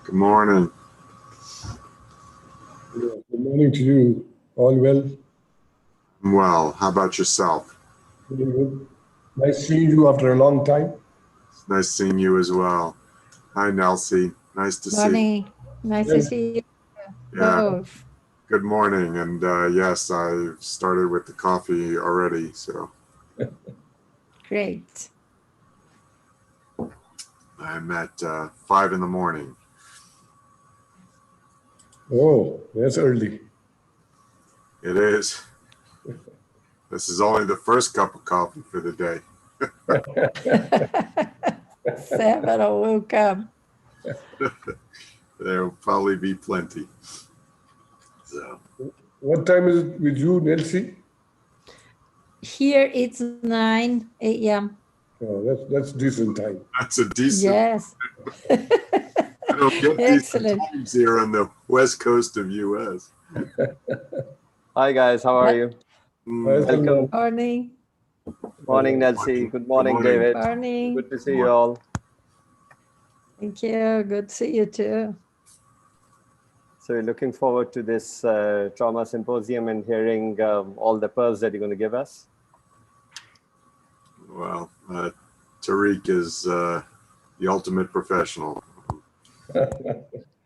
Good morning. Yeah, good morning to you. All well? Well, how about yourself? Very good. Nice seeing you after a long time. It's nice seeing you as well. Hi, Nelsie. Nice to see you. Morning. Nice to see you Yeah, both. good morning. And yes, I've started with the coffee already. So Great. I'm at 5 in the morning. Oh, that's early. It is. This is only the first cup of coffee for the day. Several will come. There will probably be plenty. So What time is it with you, Nelsie? Here it's 9 a.m. Oh, that's decent time. that's a decent. Yes. I don't get decent Excellent. times here on the west coast of U.S. Hi guys, how are you? Welcome. Morning. Morning, Nelsie. Good morning, morning. David. Morning. Good to see you all. Thank you. Good to see you too. So we're looking forward to this trauma symposium and hearing all the pearls that you're going to give us. Well, Tariq is the ultimate professional.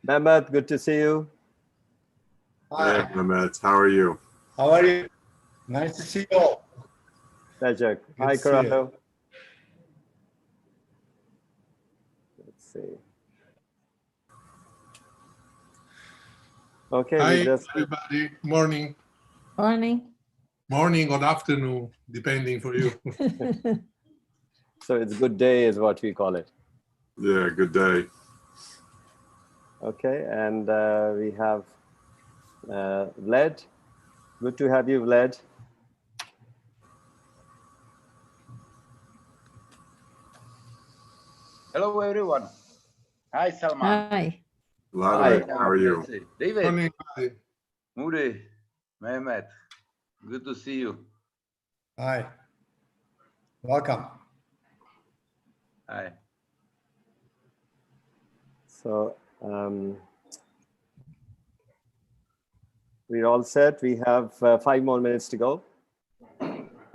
Mehmet, good to see you. Hi, Mehmet. How are you? How are you? Nice to see you all. Pleasure. Good Hi, to see you. Corrado. Let's see. Okay, Hi, we just everybody. Morning. Morning. Morning or afternoon, depending for you. so it's good day is what we call it. Yeah, good day. Okay, and we have Vlad. Good to have you, Vlad. Hello, everyone. Hi, Salman. Hi. Vlad, Hi. how are you? David, Morning. Moody, Mehmet. Good to see you. Hi. Welcome. Hi. So we're all set. We have 5 more minutes to go.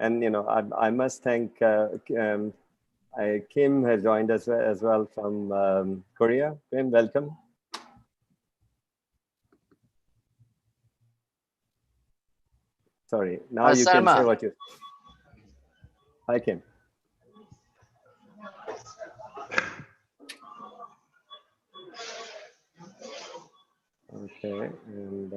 And, you know, I must thank Kim has joined us as well from Korea. Kim, welcome. Sorry, now you can say what you. Hi, Kim. Okay, and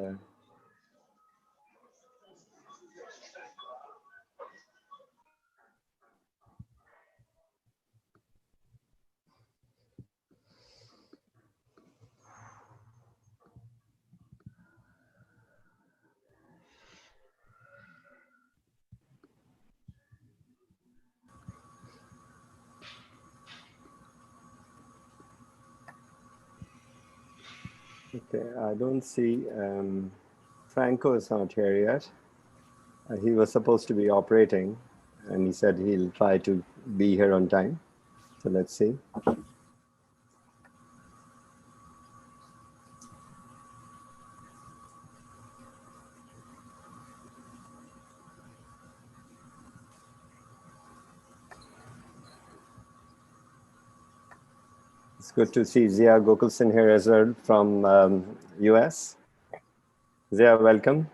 okay, I don't see Franco is not here yet. He was supposed to be operating, and he said he'll try to be here on time. So let's see. It's good to see Zia Gokulson here as well from US. Zia, welcome.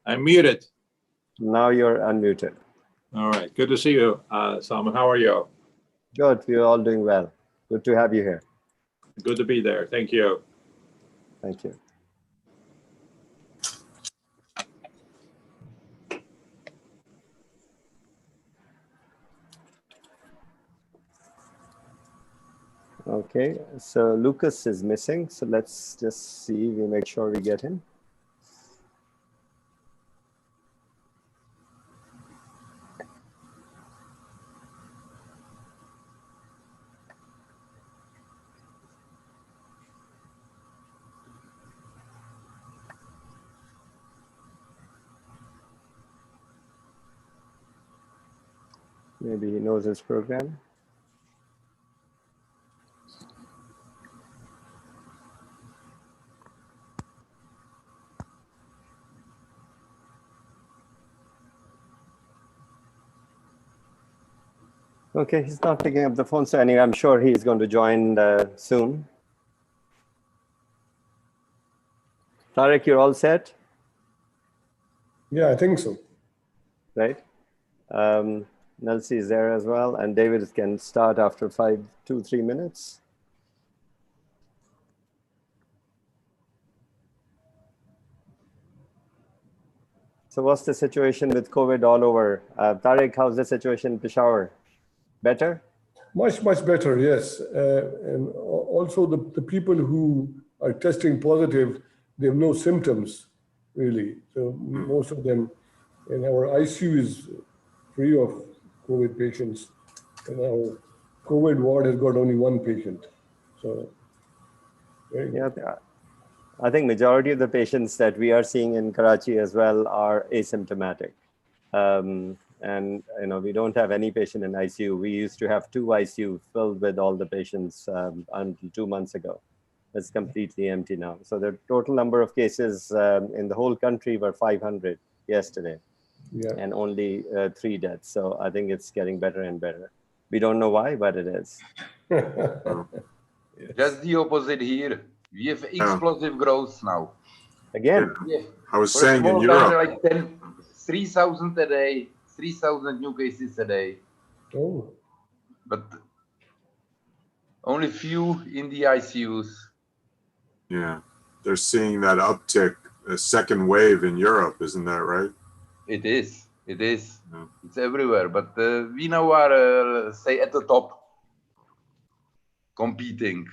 I'm muted. Now you're unmuted. All right. Good to see you, Salman. How are you? Good. We're all doing well. Good to have you here. Good to be there. Thank you. Thank you. Okay, so Lucas is missing. So let's just see, we make sure we get him. Maybe he knows his program. Okay, he's not picking up the phone, so anyway, I'm sure he's going to join soon. Tarek, you're all set, Yeah, I think so. right? Nelsie is there as well, and David can start after 2-3 minutes. So what's the situation with COVID all over? Tarek, how's the situation in Peshawar? Better? Much, much better, yes. And also the people who are testing positive, they have no symptoms, really. So most of them, and our ICU is free of COVID patients. And our COVID ward has got only one patient. So, very Yeah, I think majority of the patients that we are seeing in Karachi as well are asymptomatic. And we don't have any patient in ICU. We used to have 2 ICU filled with all the patients until 2 months ago. It's completely empty now. So the total number of cases in the whole country were 500 yesterday, Yeah. and only 3 deaths. So I think it's getting better and better. We don't know why, but it is. Just the opposite here. We have explosive growth now. Again, Yeah. I was For a saying in small Europe, country like 3,000 a day, 3,000 new cases a day, Oh, but only few in the ICUs. yeah, they're seeing that uptick, a second wave in Europe, isn't that right? It is. It is. Yeah. It's everywhere. But we now are, say, at the top, competing.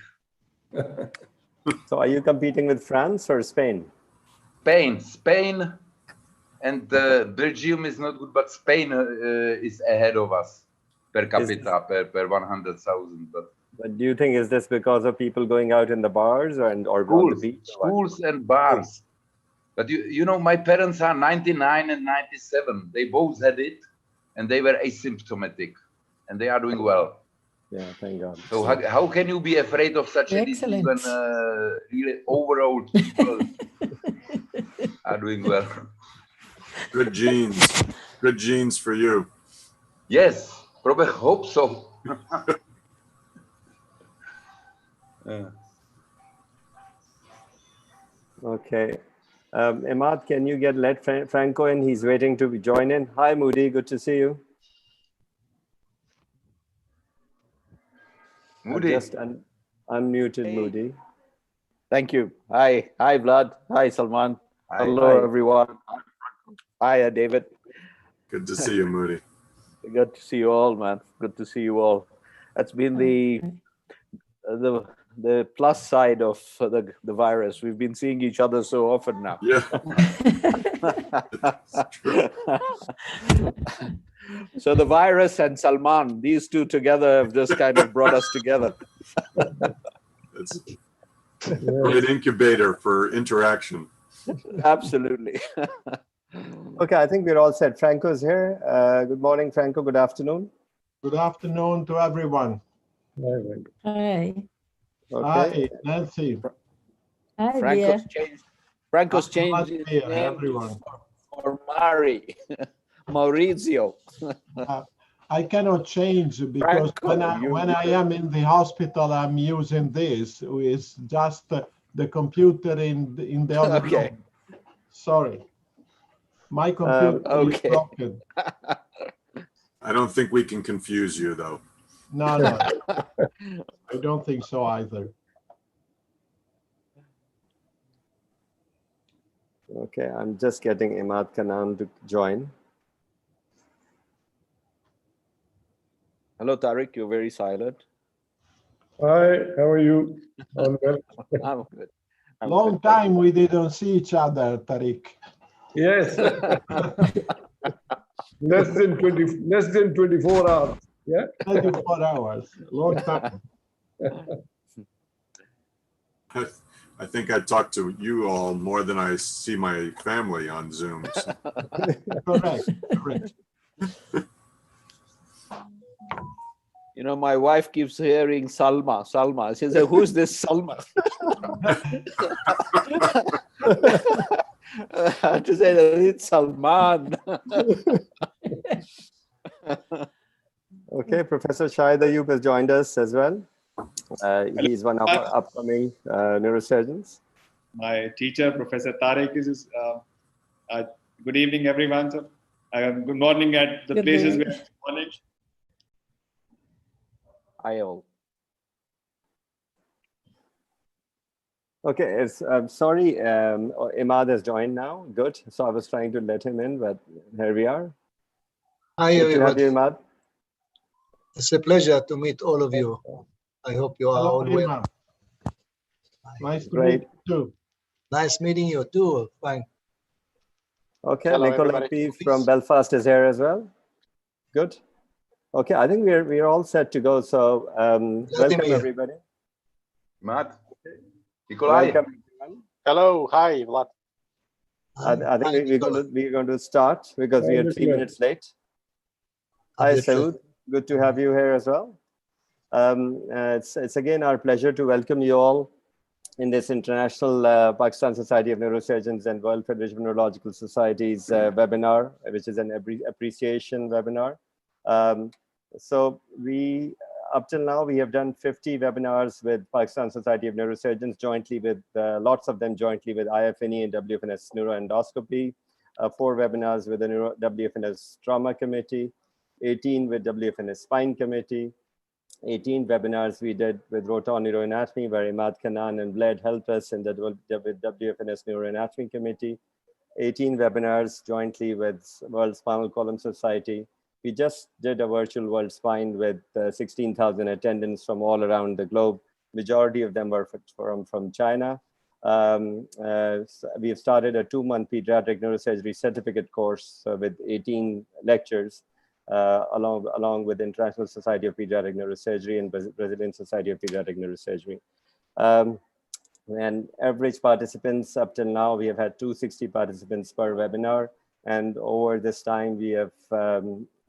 so are you competing with France or Spain? Spain, and Belgium is not good, but Spain is ahead of us per capita, per 100,000. But do you think is this because of people going out in the bars or on the beach? or what? Schools and bars. But you know, my parents are 99 and 97. They both had it, and they were asymptomatic, and they are doing well. Yeah, thank God. So how can you be afraid of such a disease when really overall people are doing well? Good genes for you. Yes, probably hope so. Okay. Imad, can you let Franco in? He's waiting to join in. Hi, Moody. Good to see you. Moody. Just unmuted, Hey. Moody. Thank you. Hi, Vlad. Hi, Salman. Hi. Hello, Hi. everyone. Hi, David. Good to see you, Moody. Good to see you all, man. Good to see you all. That's been the plus side of the virus. We've been seeing each other so often now. Yeah, So the virus and Salman, these two together have just kind of brought us together. it's a great incubator for interaction. Absolutely. Okay, I think we're all set. Franco's here. Good morning, Franco. Good afternoon. Good afternoon to everyone. right. Hi. Okay. Hi, Nancy. Hi, Franco's dear. changed his Here, name everyone. for Mari. Maurizio. I cannot change because Franco, when I am in the hospital, I'm using this. It's just the computer in the other Okay. room. Sorry. My computer okay. is broken. I don't think we can confuse you, though. No. I don't think so either. Okay, I'm just getting Imad Kanan to join. Hello, Tariq. You're very silent. Hi, how are you? All well? I'm good. I'm Long good, thank time we didn't see each other, Tariq. Yes. less than 24 hours. Yeah. 24 hours. Long time. I think I talk to you all more than I see my family on Zoom. So. Correct. Correct. You know, my wife keeps hearing Salma, Salma. She said, who's this Salma? I had to say that it's Salman. Okay, Professor Shahid Ayub has joined us as well. He's one of our upcoming neurosurgeons. My teacher, Professor Tariq, is good evening, everyone. Good morning at the places where it's morning. Hi all. Okay, I'm sorry, Imad has joined now. Good. So I was trying to let him in, but here we are. Hi, Good to have everybody. you, Imad. It's a pleasure to meet all of you. I hope you are all well. Imam. Nice to Great. meet you too. Nice meeting you too. Fine. Okay, Hello, Michael everybody. MP from Belfast is here as well. Good. Okay, I think we're all set to go. So welcome everybody. Matt, Nikolai. Welcome. Hello, hi, Vlad. I think we're going to start because we are 3 minutes late. Hi, Saud. Good to have you here as well. It's again our pleasure to welcome you all in this International Pakistan Society of Neurosurgeons and World Federation of Neurological Societies webinar, which is an appreciation webinar. So up till now, we have done 50 webinars with Pakistan Society of Neurosurgeons jointly with, lots of them jointly with IFNE and WFNS Neuroendoscopy, 4 webinars with the WFNS Trauma Committee, 18 with WFNS Spine Committee, 18 webinars we did with Roton Neuroanatomy, where Imad Khanan and Bled helped us in the WFNS Neuroanatomy Committee, 18 webinars jointly with World Spinal Column Society. We just did a virtual World Spine with 16,000 attendants from all around the globe. Majority of them were from China. We have started a 2-month pediatric neurosurgery certificate course with 18 lectures, along with the International Society of Pediatric Neurosurgery and Brazilian Society of Pediatric Neurosurgery. And average participants up till now, we have had 260 participants per webinar. And over this time, we have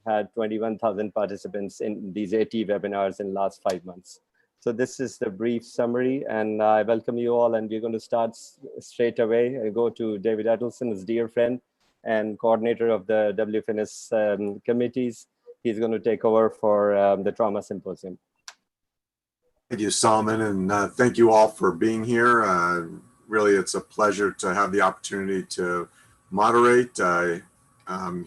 had 21,000 participants in these 80 webinars in the last 5 months. So this is the brief summary, and I welcome you all, and we're going to start straight away. I go to David Adelson, his dear friend and coordinator of the WFNS committees. He's going to take over for the Trauma Symposium. Thank you, Salman, and thank you all for being here. Really, it's a pleasure to have the opportunity to moderate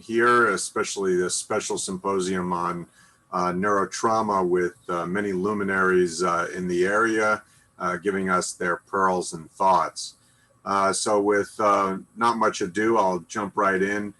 here, especially this special symposium on neurotrauma with many luminaries in the area, giving us their pearls and thoughts. So with not much ado, I'll jump right in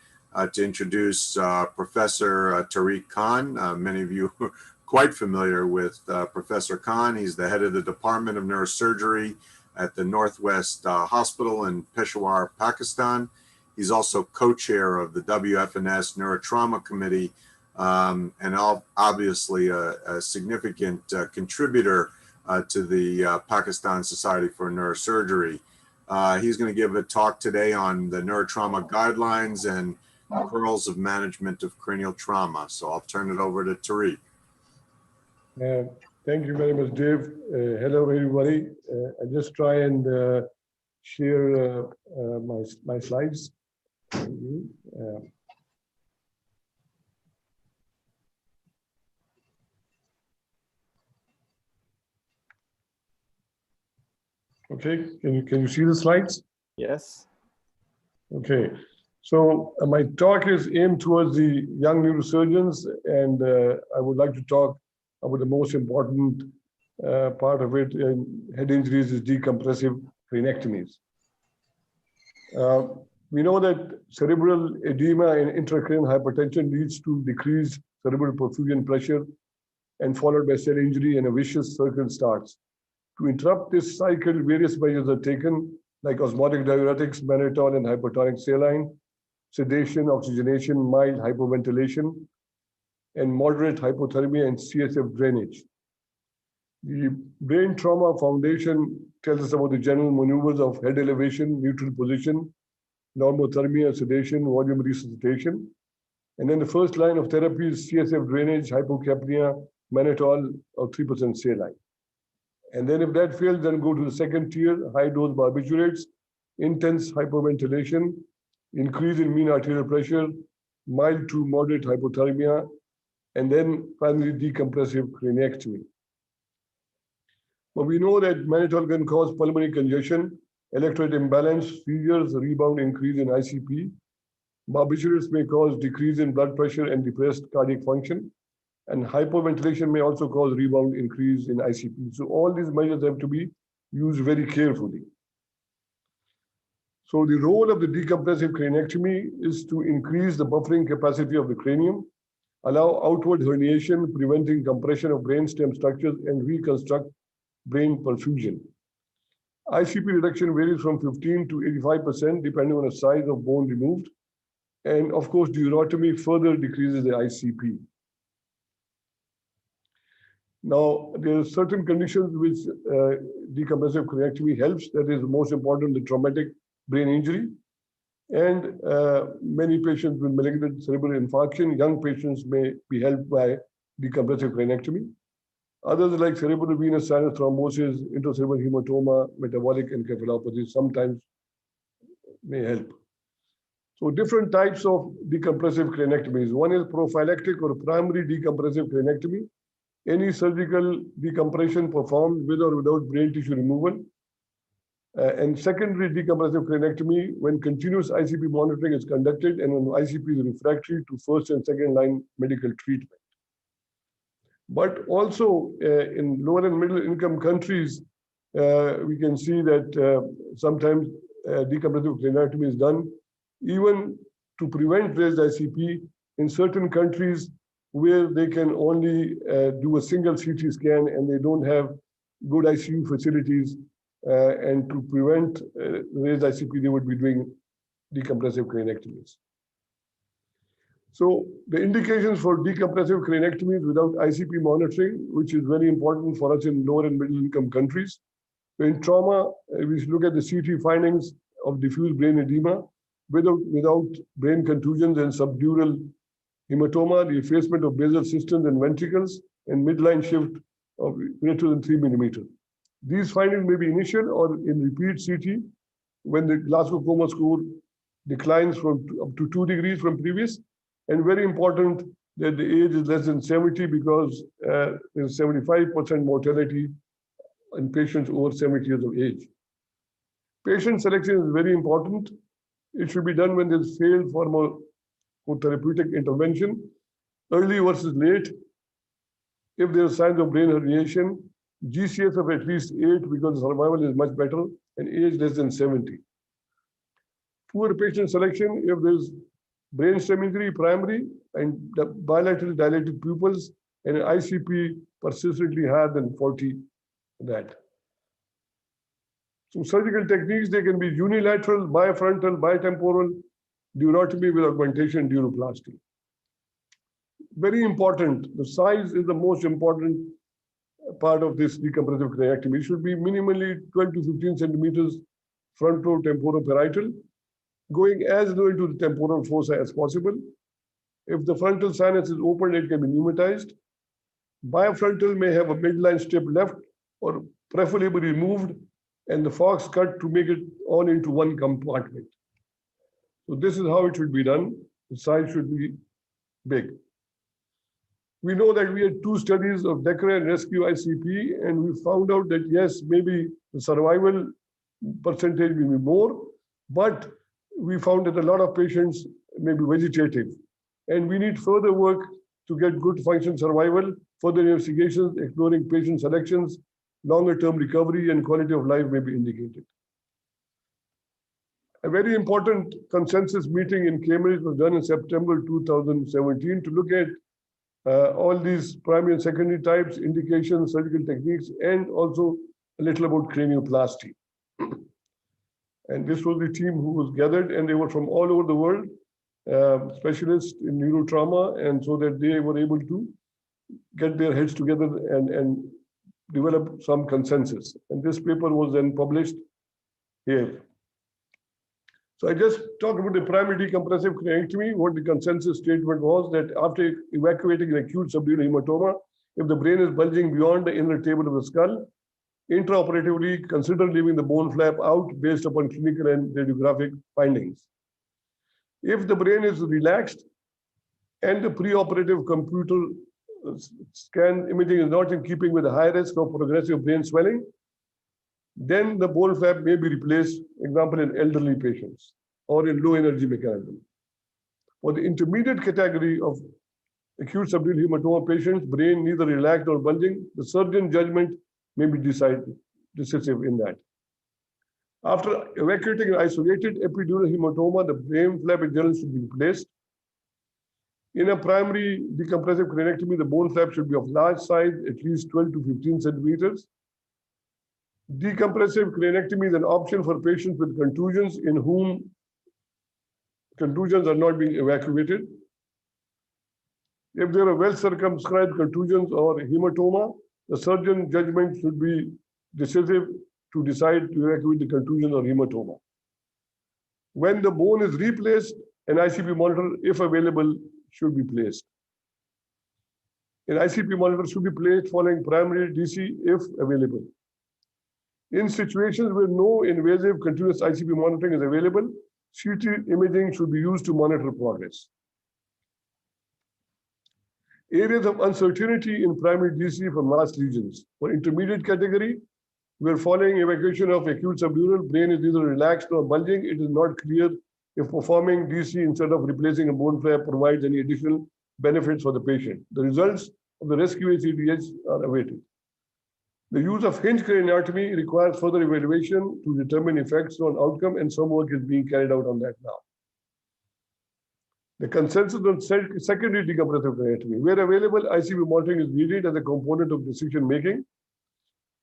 to introduce Professor Tariq Khan. Many of you are quite familiar with Professor Khan. He's the head of the Department of Neurosurgery at the Northwest Hospital in Peshawar, Pakistan. He's also co-chair of the WFNS Neurotrauma Committee, and obviously a significant contributor to the Pakistan Society for Neurosurgery. He's going to give a talk today on the neurotrauma guidelines and pearls of management of cranial trauma. So I'll turn it over to Tariq. Thank you very much, Dave. Hello, everybody. I'll just try and share my slides. Okay, can you see the slides? Yes. Okay, so my talk is aimed towards the young neurosurgeons, and I would like to talk about the most important part of it. Head injuries is decompressive cranectomies. We know that cerebral edema and intracranial hypertension leads to decreased cerebral perfusion pressure and followed by cell injury, and a vicious circle starts. To interrupt this cycle, various measures are taken, like osmotic diuretics, mannitol and hypertonic saline, sedation, oxygenation, mild hypoventilation, and moderate hypothermia and CSF drainage. The Brain Trauma Foundation tells us about the general maneuvers of head elevation, neutral position, normothermia, sedation, volume resuscitation. And then the first line of therapy is CSF drainage, hypocapnia, mannitol or 3% saline. And then if that fails, then go to the second tier, high dose barbiturates, intense hyperventilation, increase in mean arterial pressure, mild to moderate hypothermia, and then finally decompressive craniectomy. But we know that mannitol can cause pulmonary congestion, electrolyte imbalance, seizures, rebound, increase in ICP. Barbiturates may cause decrease in blood pressure and depressed cardiac function. And hyperventilation may also cause rebound, increase in ICP. So all these measures have to be used very carefully. So the role of the decompressive craniectomy is to increase the buffering capacity of the cranium, allow outward herniation, preventing compression of brainstem structures, and reconstruct brain perfusion. ICP reduction varies from 15 to 85% depending on the size of bone removed. And of course, duotomy further decreases the ICP. Now, there are certain conditions which decompressive craniectomy helps. That is most important, the traumatic brain injury. And many patients with malignant cerebral infarction, young patients may be helped by decompressive craniectomy. Others like cerebral venous sinus thrombosis, intracerebral hematoma, metabolic encephalopathy sometimes may help. So different types of decompressive cranectomies. One is prophylactic or primary decompressive cranectomy. Any surgical decompression performed with or without brain tissue removal. And secondary decompressive cranectomy when continuous ICP monitoring is conducted and when ICP is refractory to first and second line medical treatment. But also in lower and middle income countries, we can see that sometimes decompressive cranectomy is done even to prevent raised ICP in certain countries where they can only do a single CT scan and they don't have good ICU facilities. And to prevent raised ICP, they would be doing decompressive cranectomies. So the indications for decompressive cranectomies without ICP monitoring, which is very important for us in lower and middle income countries. So in trauma, we should look at the CT findings of diffuse brain edema without brain contusions and subdural hematoma, the effacement of basal cisterns and ventricles, and midline shift of greater than 3 millimeters. These findings may be initial or in repeat CT when the Glasgow coma score declines from up to 2 degrees from previous. And very important that the age is less than 70 because there's 75% mortality in patients over 70 years of age. Patient selection is very important. It should be done when there's failed pharmacotherapeutic intervention, early versus late. If there are signs of brain herniation, GCS of at least 8 because survival is much better, and age less than 70. Poor patient selection if there's brainstem injury primary and the bilateral dilated pupils and an ICP persistently higher than 40 that. So surgical techniques, they can be unilateral, bifrontal, bitemporal, duotomy with augmentation, duroplasty. Very important, the size is the most important part of this decompressive cranectomy. It should be minimally 12 to 15 centimeters frontal-temporoparietal, going as low into the temporal fossa as possible. If the frontal sinus is open, it can be pneumatized. Bifrontal may have a midline strip left or preferably removed and the forks cut to make it all into one compartment. So this is how it should be done. The size should be big. We know that we had 2 studies of DECRA and RESCUE-ICP, and we found out that yes, maybe the survival percentage will be more, but we found that a lot of patients may be vegetative. And we need further work to get good function survival, further investigations, exploring patient selections, longer term recovery and quality of life may be indicated. A very important consensus meeting in Cambridge was done in September 2017 to look at all these primary and secondary types, indications, surgical techniques, and also a little about cranioplasty. And this was the team who was gathered, and they were from all over the world, specialists in neurotrauma, and so that they were able to get their heads together and develop some consensus. And this paper was then published here. So I just talked about the primary decompressive cranectomy. What the consensus statement was that after evacuating an acute subdural hematoma, if the brain is bulging beyond the inner table of the skull. Intraoperatively, consider leaving the bone flap out based upon clinical and radiographic findings. If the brain is relaxed and the preoperative computer scan imaging is not in keeping with the high risk of progressive brain swelling, then the bone flap may be replaced, example, in elderly patients or in low energy mechanism. For the intermediate category of acute subdural hematoma patients, brain neither relaxed nor bulging, the surgeon judgment may be decisive in that. After evacuating an isolated epidural hematoma, the brain flap in general should be replaced. In a primary decompressive craniotomy, the bone flap should be of large size, at least 12 to 15 centimeters. Decompressive craniotomy is an option for patients with contusions in whom contusions are not being evacuated. If there are well-circumscribed contusions or hematoma, the surgeon judgment should be decisive to decide to evacuate the contusion or hematoma. When the bone is replaced, an ICP monitor, if available, should be placed. An ICP monitor should be placed following primary DC if available. In situations where no invasive continuous ICP monitoring is available, CT imaging should be used to monitor progress. Areas of uncertainty in primary DC for mass lesions. For intermediate category, where following evacuation of acute subdural, brain is neither relaxed nor bulging, it is not clear if performing DC instead of replacing a bone flap provides any additional benefits for the patient. The results of the RESCUE-ASDH are awaited. The use of hinge craniotomy requires further evaluation to determine effects on outcome, and some work is being carried out on that now. The consensus on secondary decompressive craniotomy. Where available, ICP monitoring is needed as a component of decision making.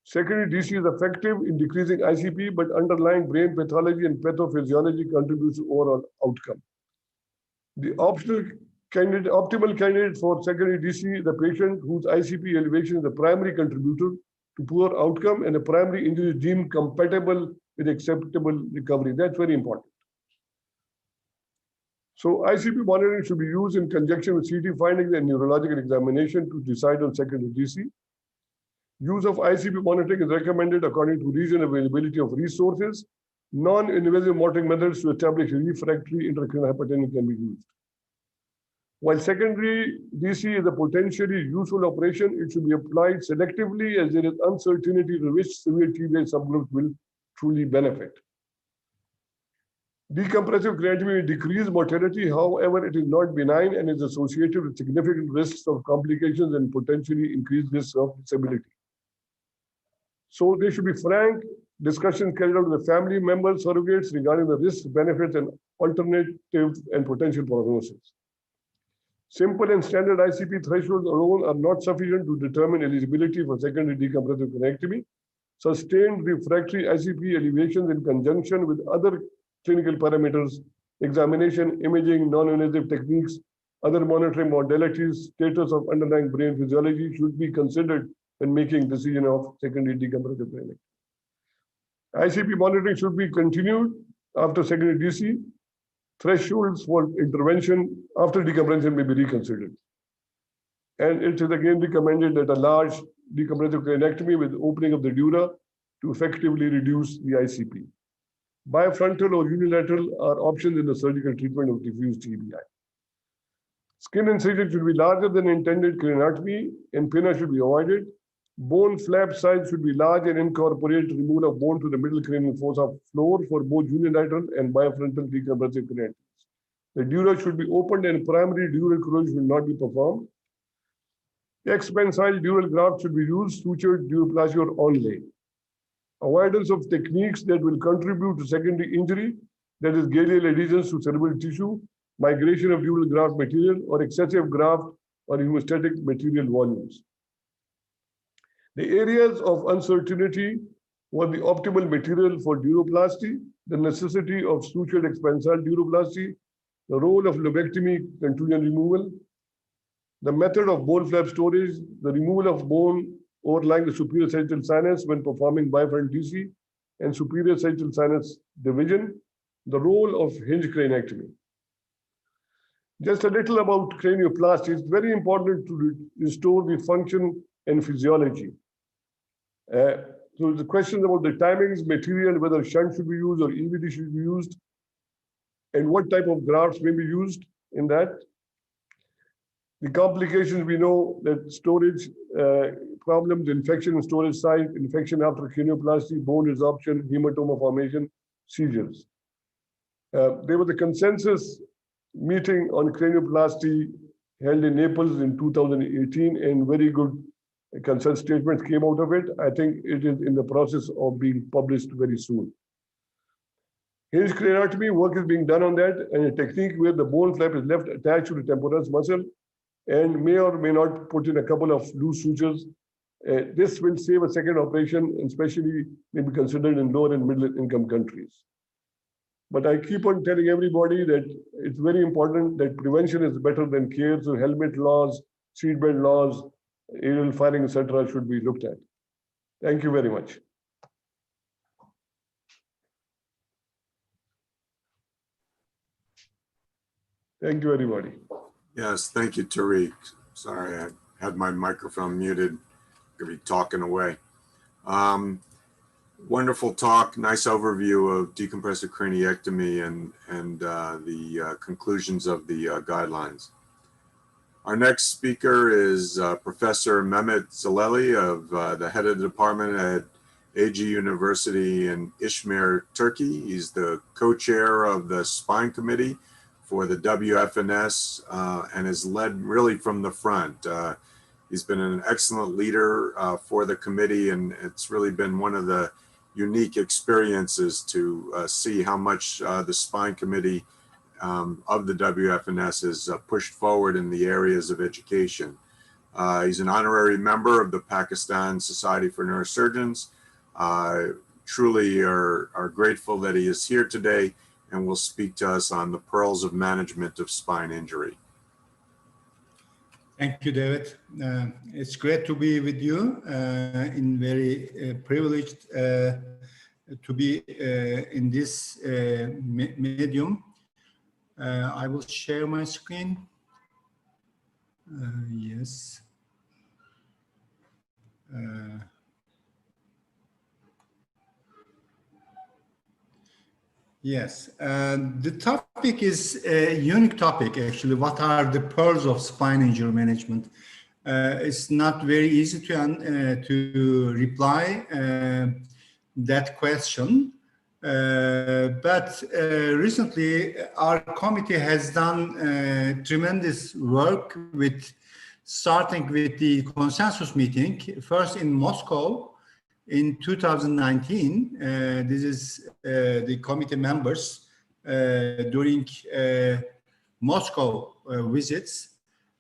Secondary DC is effective in decreasing ICP, but underlying brain pathology and pathophysiology contributes to overall outcome. The optimal candidate for secondary DC is the patient whose ICP elevation is the primary contributor to poor outcome and the primary injury is deemed compatible with acceptable recovery. That's very important. So ICP monitoring should be used in conjunction with CT findings and neurological examination to decide on secondary DC. Use of ICP monitoring is recommended according to regional availability of resources. Non-invasive monitoring methods to establish refractory intracranial hypertension can be used. While secondary DC is a potentially useful operation, it should be applied selectively as there is uncertainty to which severe TBI subgroups will truly benefit. Decompressive craniotomy may decrease mortality, however, it is not benign and is associated with significant risks of complications and potentially increased risks of disability. So there should be frank discussions carried out with the family members, surrogates regarding the risks, benefits, and alternatives and potential prognosis. Simple and standard ICP thresholds alone are not sufficient to determine eligibility for secondary decompressive craniotomy. Sustained refractory ICP elevations in conjunction with other clinical parameters, examination, imaging, non-invasive techniques, other monitoring modalities, status of underlying brain physiology should be considered when making decision of secondary decompressive craniotomy. ICP monitoring should be continued after secondary DC. Thresholds for intervention after decompression may be reconsidered. And it is again recommended that a large decompressive craniotomy with opening of the dura to effectively reduce the ICP. Bifrontal or unilateral are options in the surgical treatment of diffuse TBI. Skin incision should be larger than intended craniotomy, and pinna should be avoided. Bone flap size should be large and incorporate removal of bone to the middle cranial fossa floor for both unilateral and bifrontal decompressive craniotomies. The dura should be opened and primary dural corrosion will not be performed. Expansile dural graft should be used, sutured duroplasty or onlay. Avoidance of techniques that will contribute to secondary injury, that is galeal adhesions to cerebral tissue, migration of dural graft material, or excessive graft or hemostatic material volumes. The areas of uncertainty were the optimal material for duroplasty, the necessity of sutured expansile duroplasty, the role of lobectomy, contusion removal, the method of bone flap storage, the removal of bone overlying the superior sagittal sinus when performing bifrontal DC, and superior sagittal sinus division, the role of hinge craniotomy. Just a little about cranioplasty. It's very important to restore the function and physiology. So the question about the timings, material, whether shunt should be used or EVD should be used, and what type of grafts may be used in that. The complications, we know that storage problems, infection in storage site, infection after cranioplasty, bone resorption, hematoma formation, seizures. There was a consensus meeting on cranioplasty held in Naples in 2018, and very good consensus statements came out of it. I think it is in the process of being published very soon. Hinge craniotomy, work is being done on that, and a technique where the bone flap is left attached to the temporalis muscle and may or may not put in a couple of loose sutures. This will save a second operation, and especially may be considered in lower and middle income countries. But I keep on telling everybody that it's very important that prevention is better than care. So helmet laws, seatbelt laws, aerial firing, etc., should be looked at. Thank you very much. Thank you, everybody. Yes, thank you, Tariq. Sorry, I had my microphone muted. Could be talking away. Wonderful talk, nice overview of decompressive craniectomy and the conclusions of the guidelines. Our next speaker is Professor Mehmet Zaleli, of the head of the department at AG University in Izmir, Turkey. He's the co-chair of the spine committee for the WFNS and has led really from the front. He's been an excellent leader for the committee, and it's really been one of the unique experiences to see how much the spine committee of the WFNS has pushed forward in the areas of education. He's an honorary member of the Pakistan Society for Neurosurgeons. Truly are grateful that he is here today and will speak to us on the pearls of management of spine injury. Thank you, David. It's great to be with you, and very privileged to be in this medium. I will share my screen. Yes. Yes, the topic is a unique topic, actually. What are the pearls of spine injury management? It's not very easy to reply that question. But recently, our committee has done tremendous work with starting with the consensus meeting, first in Moscow in 2019. This is the committee members during Moscow visits.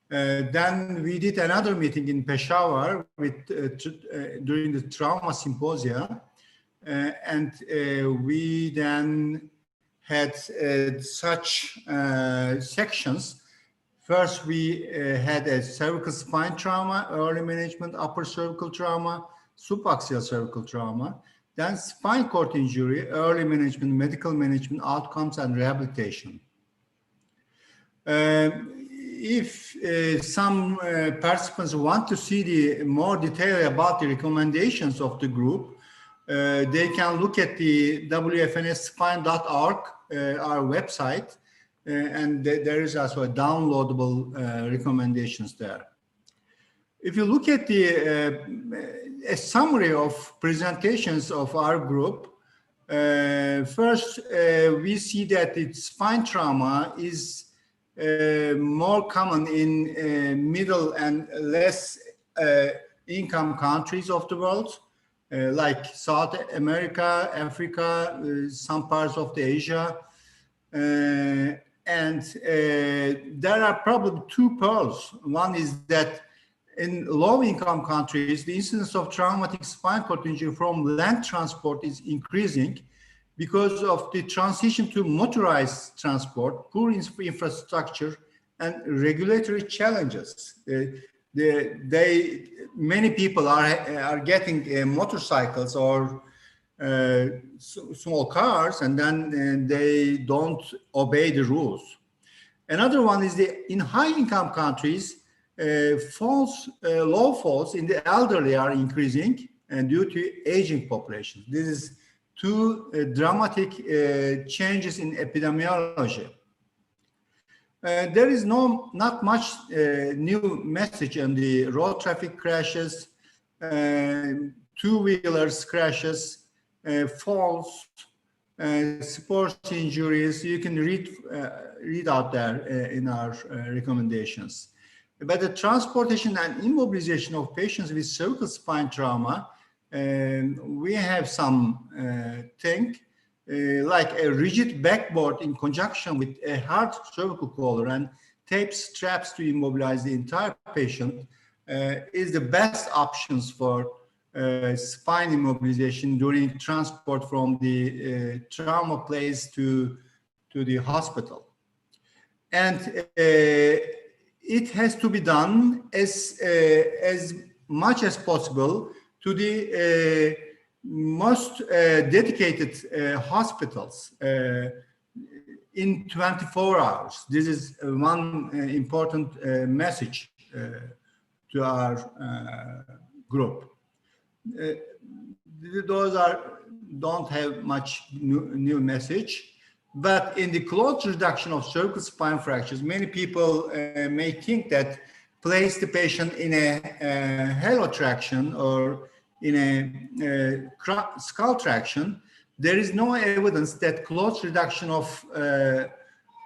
Then we did another meeting in Peshawar with, during the trauma symposia. And we then had such sections. First, we had a cervical spine trauma, early management, upper cervical trauma, subaxial cervical trauma, then spine cord injury, early management, medical management, outcomes, and rehabilitation. If some participants want to see the more detail about the recommendations of the group, they can look at the WFNSspine.org, our website, and there is also a downloadable recommendations there. If you look at a summary of presentations of our group, first we see that the spine trauma is more common in middle and less income countries of the world, like South America, Africa, some parts of the Asia. And there are probably two pearls. One is that in low-income countries, the incidence of traumatic spine cord injury from land transport is increasing because of the transition to motorized transport, poor infrastructure, and regulatory challenges. Many people are getting motorcycles or small cars, and then they don't obey the rules. Another one is in high-income countries, low falls in the elderly are increasing due to aging population. This is two dramatic changes in epidemiology. There is not much new message on the road traffic crashes, two-wheelers crashes, falls, sports injuries. You can read out there in our recommendations. But the transportation and immobilization of patients with cervical spine trauma, we have some like a rigid backboard in conjunction with a hard cervical collar and tape straps to immobilize the entire patient is the best options for spine immobilization during transport from the trauma place to the hospital. And it has to be done as much as possible to the most dedicated hospitals in 24 hours. This is one important message to our group. Those don't have much new message, but in the close reduction of cervical spine fractures, many people may think that place the patient in a halo traction or in a skull traction. There is no evidence that close reduction of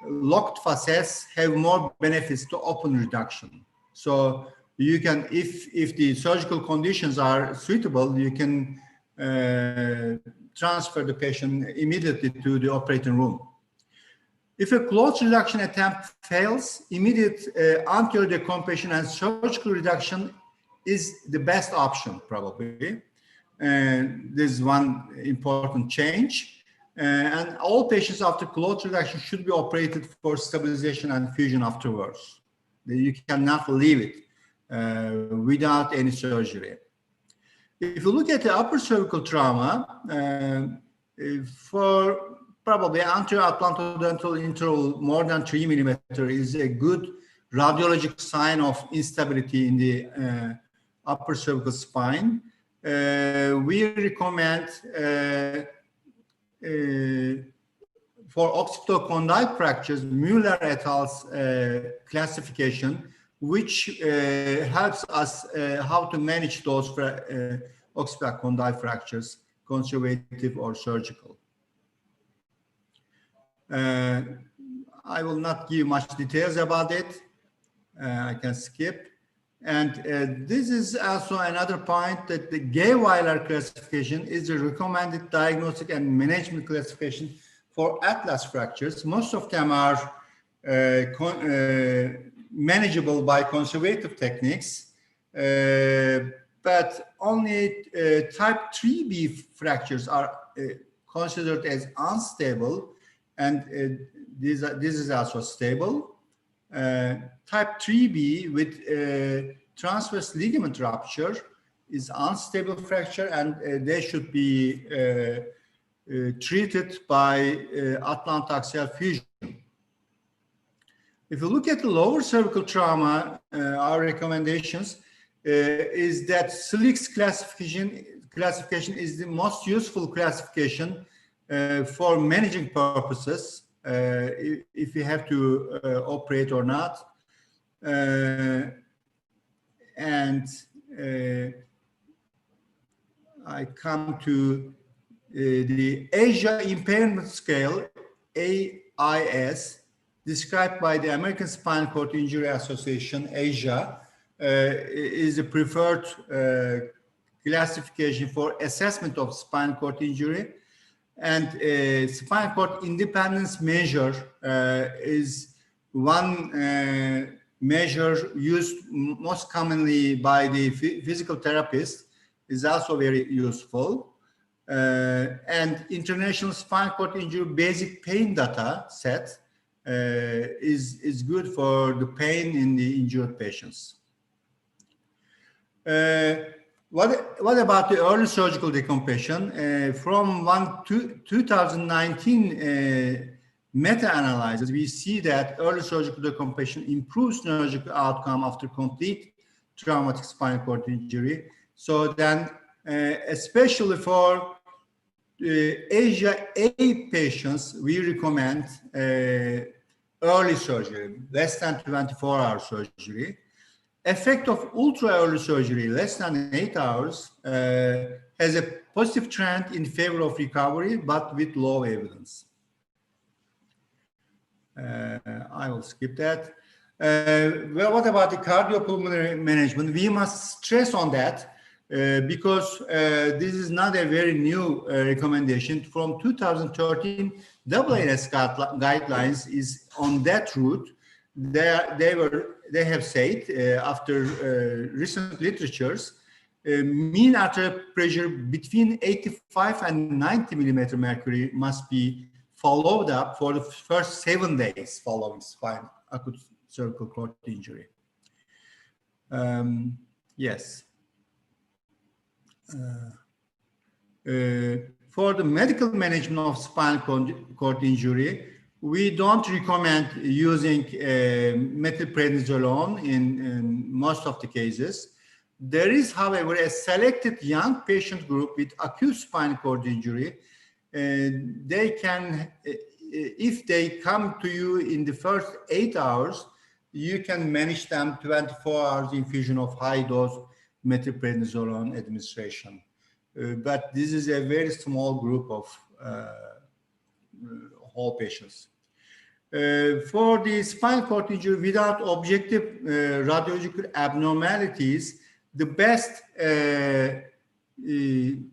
locked facets have more benefits to open reduction. So you can, if the surgical conditions are suitable, you can transfer the patient immediately to the operating room. If a close reduction attempt fails, immediate anterior decompression and surgical reduction is the best option, probably. And this is one important change. And all patients after close reduction should be operated for stabilization and fusion afterwards. You cannot leave it without any surgery. If you look at the upper cervical trauma, for probably anterior atlantodental interval more than 3 millimeters is a good radiologic sign of instability in the upper cervical spine. We recommend for occipitocondyle fractures, Mueller et al.'s classification, which helps us how to manage those occipitocondyle fractures, conservative or surgical. I will not give much details about it. I can skip. And this is also another point that the Gay-Weiler classification is the recommended diagnostic and management classification for atlas fractures. Most of them are manageable by conservative techniques, but only type 3B fractures are considered as unstable, and this is also stable. Type 3B with transverse ligament rupture is unstable fracture, and they should be treated by atlantoaxial fusion. If you look at the lower cervical trauma, our recommendations is that SLIC's classification is the most useful classification for managing purposes, if you have to operate or not. And I come to the Asia Impairment Scale, AIS, described by the American Spinal Cord Injury Association, Asia, is the preferred classification for assessment of spinal cord injury. And spinal cord independence measure is one measure used most commonly by the physical therapist, is also very useful. And International Spinal Cord Injury Basic Pain Data Set is good for the pain in the injured patients. What about the early surgical decompression? From 2019 meta-analysis, we see that early surgical decompression improves neurological outcome after complete traumatic spinal cord injury. So then, especially for Asia A patients, we recommend early surgery, less than 24-hour surgery. Effect of ultra early surgery, less than 8 hours, has a positive trend in favor of recovery, but with low evidence. I will skip that. Well, what about the cardiopulmonary management? We must stress on that because this is not a very new recommendation. From 2013, WFNS guidelines is on that route. They have said after recent literatures, mean arterial pressure between 85 and 90 millimeter mercury must be followed up for the first 7 days following spine acute cervical cord injury. Yes. For the medical management of spinal cord injury, we don't recommend using methylprednisolone in most of the cases. There is, however, a selected young patient group with acute spinal cord injury. They can, if they come to you in the first 8 hours, you can manage them 24 hours infusion of high dose methylprednisolone administration. But this is a very small group of whole patients. For the spinal cord injury without objective radiological abnormalities, the best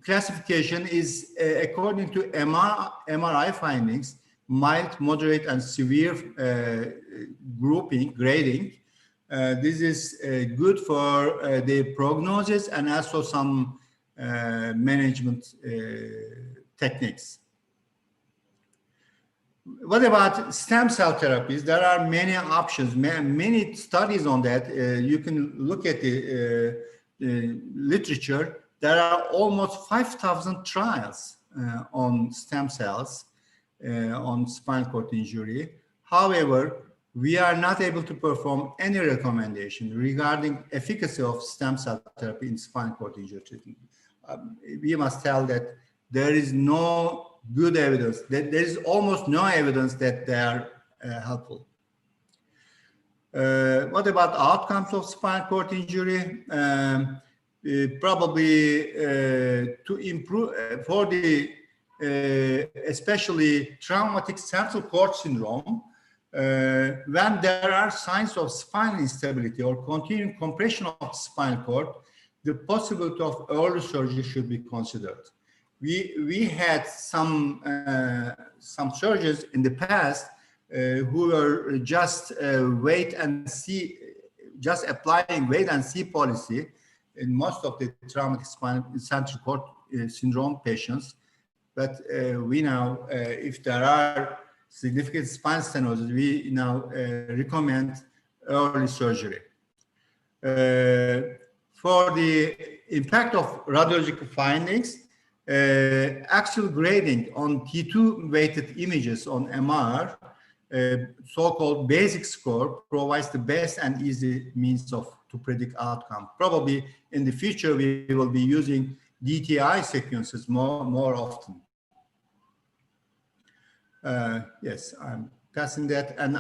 classification is according to MRI findings, mild, moderate, and severe grading. This is good for the prognosis and also some management techniques. What about stem cell therapies? There are many options, many studies on that. You can look at the literature. There are almost 5,000 trials on stem cells on spinal cord injury. However, we are not able to perform any recommendation regarding efficacy of stem cell therapy in spinal cord injury treatment. We must tell that there is no good evidence, that there is almost no evidence that they are helpful. What about outcomes of spinal cord injury? Probably to improve for the especially traumatic central cord syndrome, when there are signs of spinal instability or continuing compression of the spinal cord, the possibility of early surgery should be considered. We had some surgeons in the past who were just wait and see, just applying wait and see policy in most of the traumatic spinal central cord syndrome patients. But we now, if there are significant spine stenosis, we now recommend early surgery. For the impact of radiological findings, axial grading on T2 weighted images on MR, so-called basic score, provides the best and easy means to predict outcome. Probably in the future, we will be using DTI sequences more often. Yes, I'm passing that, and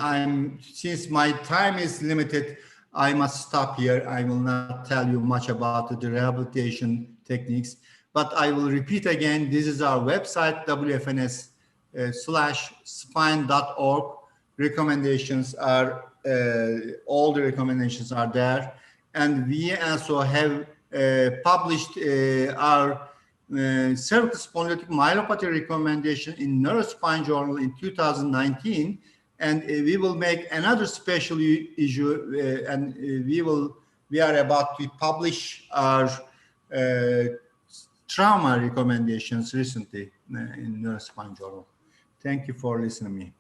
since my time is limited, I must stop here. I will not tell you much about the rehabilitation techniques, but I will repeat again, this is our website, WFNS/spine.org. Recommendations are, all the recommendations are there. And we also have published our cervical spondylotic myelopathy recommendation in Neurospine Journal in 2019. And we will make another special issue, and we are about to publish our trauma recommendations recently in Neurospine Journal. Thank you for listening to me.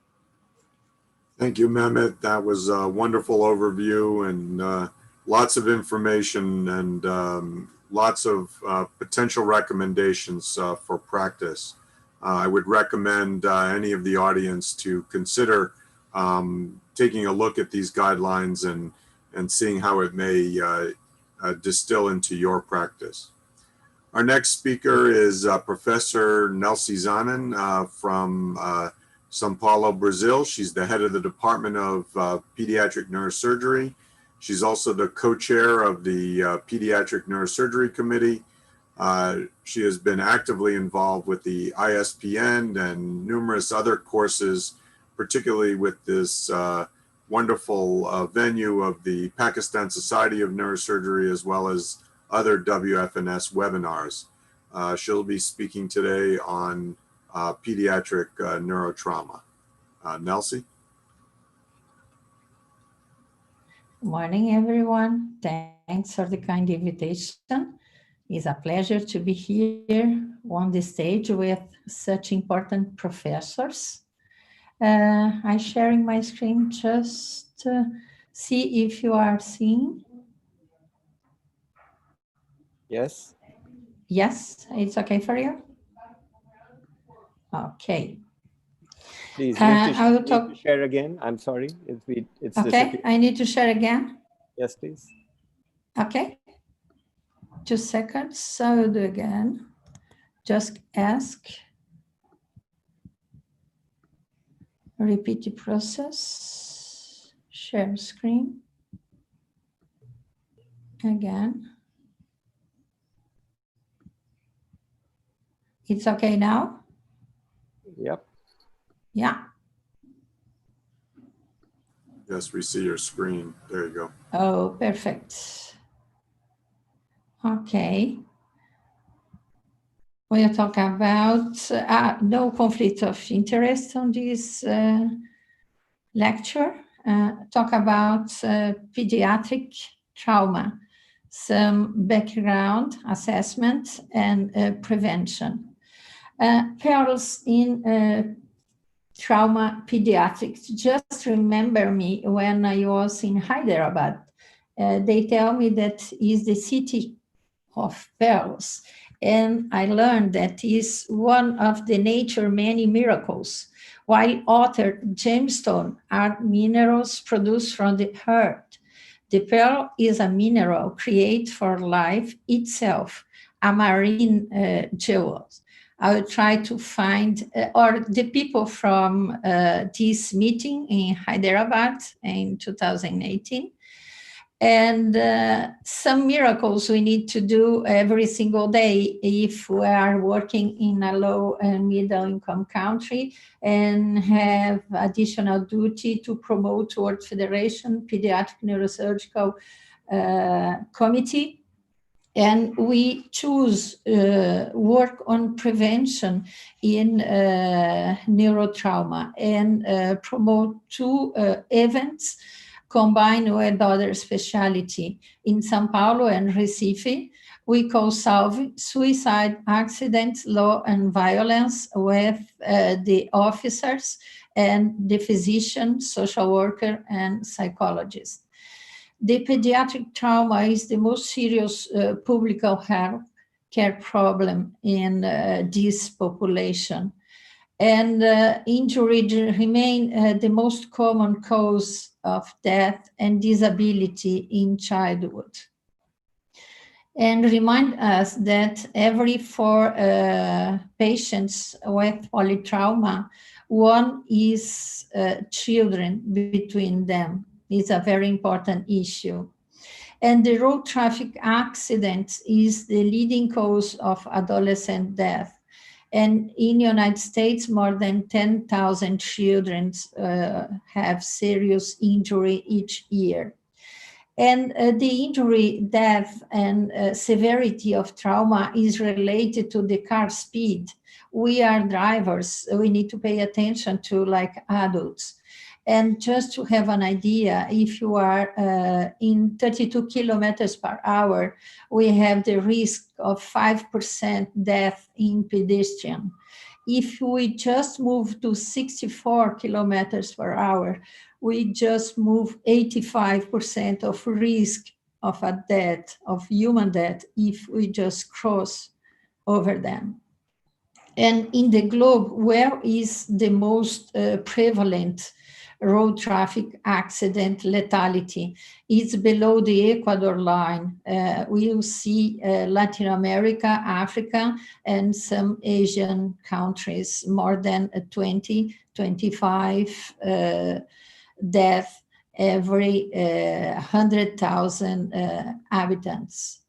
Thank you, Mehmet. That was a wonderful overview and lots of information and lots of potential recommendations for practice. I would recommend any of the audience to consider taking a look at these guidelines and seeing how it may distill into your practice. Our next speaker is Professor Nelsie Zanen from São Paulo, Brazil. She's the head of the Department of Pediatric Neurosurgery. She's also the co-chair of the Pediatric Neurosurgery Committee. She has been actively involved with the ISPN and numerous other courses, particularly with this wonderful venue of the Pakistan Society of Neurosurgery, as well as other WFNS webinars. She'll be speaking today on pediatric neurotrauma. Nelsie? Good morning, everyone. Thanks for the kind invitation. It's a pleasure to be here on the stage with such important professors. I'm sharing my screen just to see if you are seeing. Yes. Yes, it's okay for you? Okay. Please, I will need talk. to share again. I'm sorry. It's Okay, disappeared. I need to share again. Yes, please. Okay. 2 seconds, so I'll do again. Just ask. Repeat the process. Share screen. Again. It's okay now? Yep. Yeah. Yes, we see your screen. There you go. Oh, perfect. Okay. We'll talk about no conflict of interest on this lecture. Talk about pediatric trauma, some background assessment and prevention. Perils in trauma pediatrics. Just remember me when I was in Hyderabad. They tell me that is the city of perils. And I learned that is one of the nature many miracles, while other gemstones are minerals produced from the earth. The pearl is a mineral created for life itself, a marine jewel. I will try to find, or the people from this meeting in Hyderabad in 2018, and some miracles we need to do every single day if we are working in a low and middle income country and have additional duty to promote World Federation Pediatric Neurosurgical Committee. And we choose work on prevention in neurotrauma and promote 2 events combined with other specialty. In São Paulo and Recife, we call SALVE, Suicide, Accidents, Law and Violence, with the officers and the physician, social worker, and psychologist. The pediatric trauma is the most serious public health care problem in this population. And injury remain the most common cause of death and disability in childhood. And remind us that every 4 patients with polytrauma, 1 is children between them. It's a very important issue. And the road traffic accident is the leading cause of adolescent death. And in the United States, more than 10,000 children have serious injury each year. And the injury, death, and severity of trauma is related to the car speed. We are drivers, we need to pay attention to like adults. And just to have an idea, if you are in 32 kilometers per hour, we have the risk of 5% death in pedestrian. If we just move to 64 kilometers per hour, we just move 85% of risk of a death, of human death, if we just cross over them. And in the globe, where is the most prevalent road traffic accident lethality? It's below the Ecuador line. We will see Latin America, Africa, and some Asian countries, more than 20, 25 deaths every 100,000 inhabitants.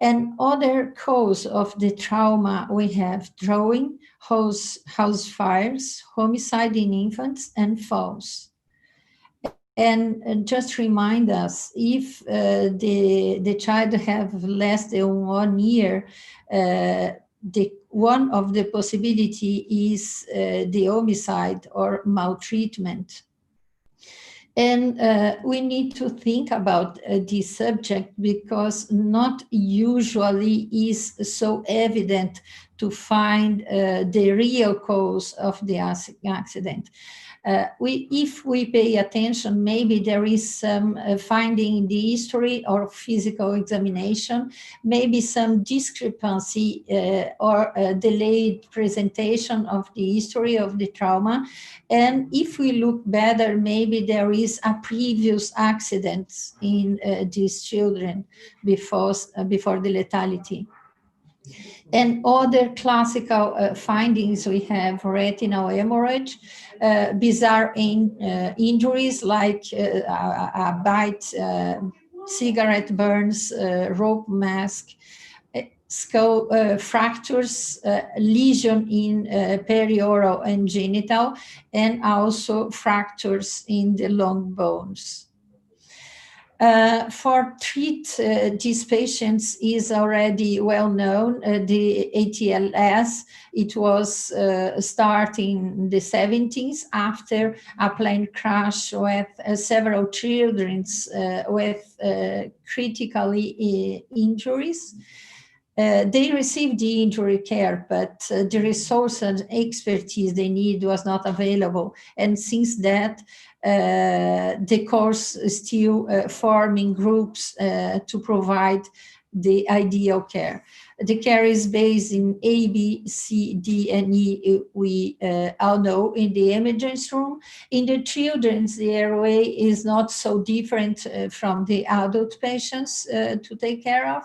And other cause of the trauma, we have drawing, house fires, homicide in infants, and falls. And just remind us, if the child have less than 1 year, one of the possibility is the homicide or maltreatment. And we need to think about this subject because not usually is so evident to find the real cause of the accident. If we pay attention, maybe there is some finding in the history or physical examination, maybe some discrepancy or delayed presentation of the history of the trauma. And if we look better, maybe there is a previous accident in these children before the lethality. And other classical findings, we have retinal hemorrhage, bizarre injuries like a bite, cigarette burns, rope mask, skull fractures, lesion in perioral and genital, and also fractures in the long bones. For treat these patients is already well known. The ATLS, it was starting in the 70s after a plane crash with several children with critically injuries. They received the injury care, but the resource and expertise they need was not available. And since that, the course is still forming groups to provide the ideal care. The care is based in A, B, C, D, and E, we all know, in the emergency room. In the children's, the airway is not so different from the adult patients to take care of.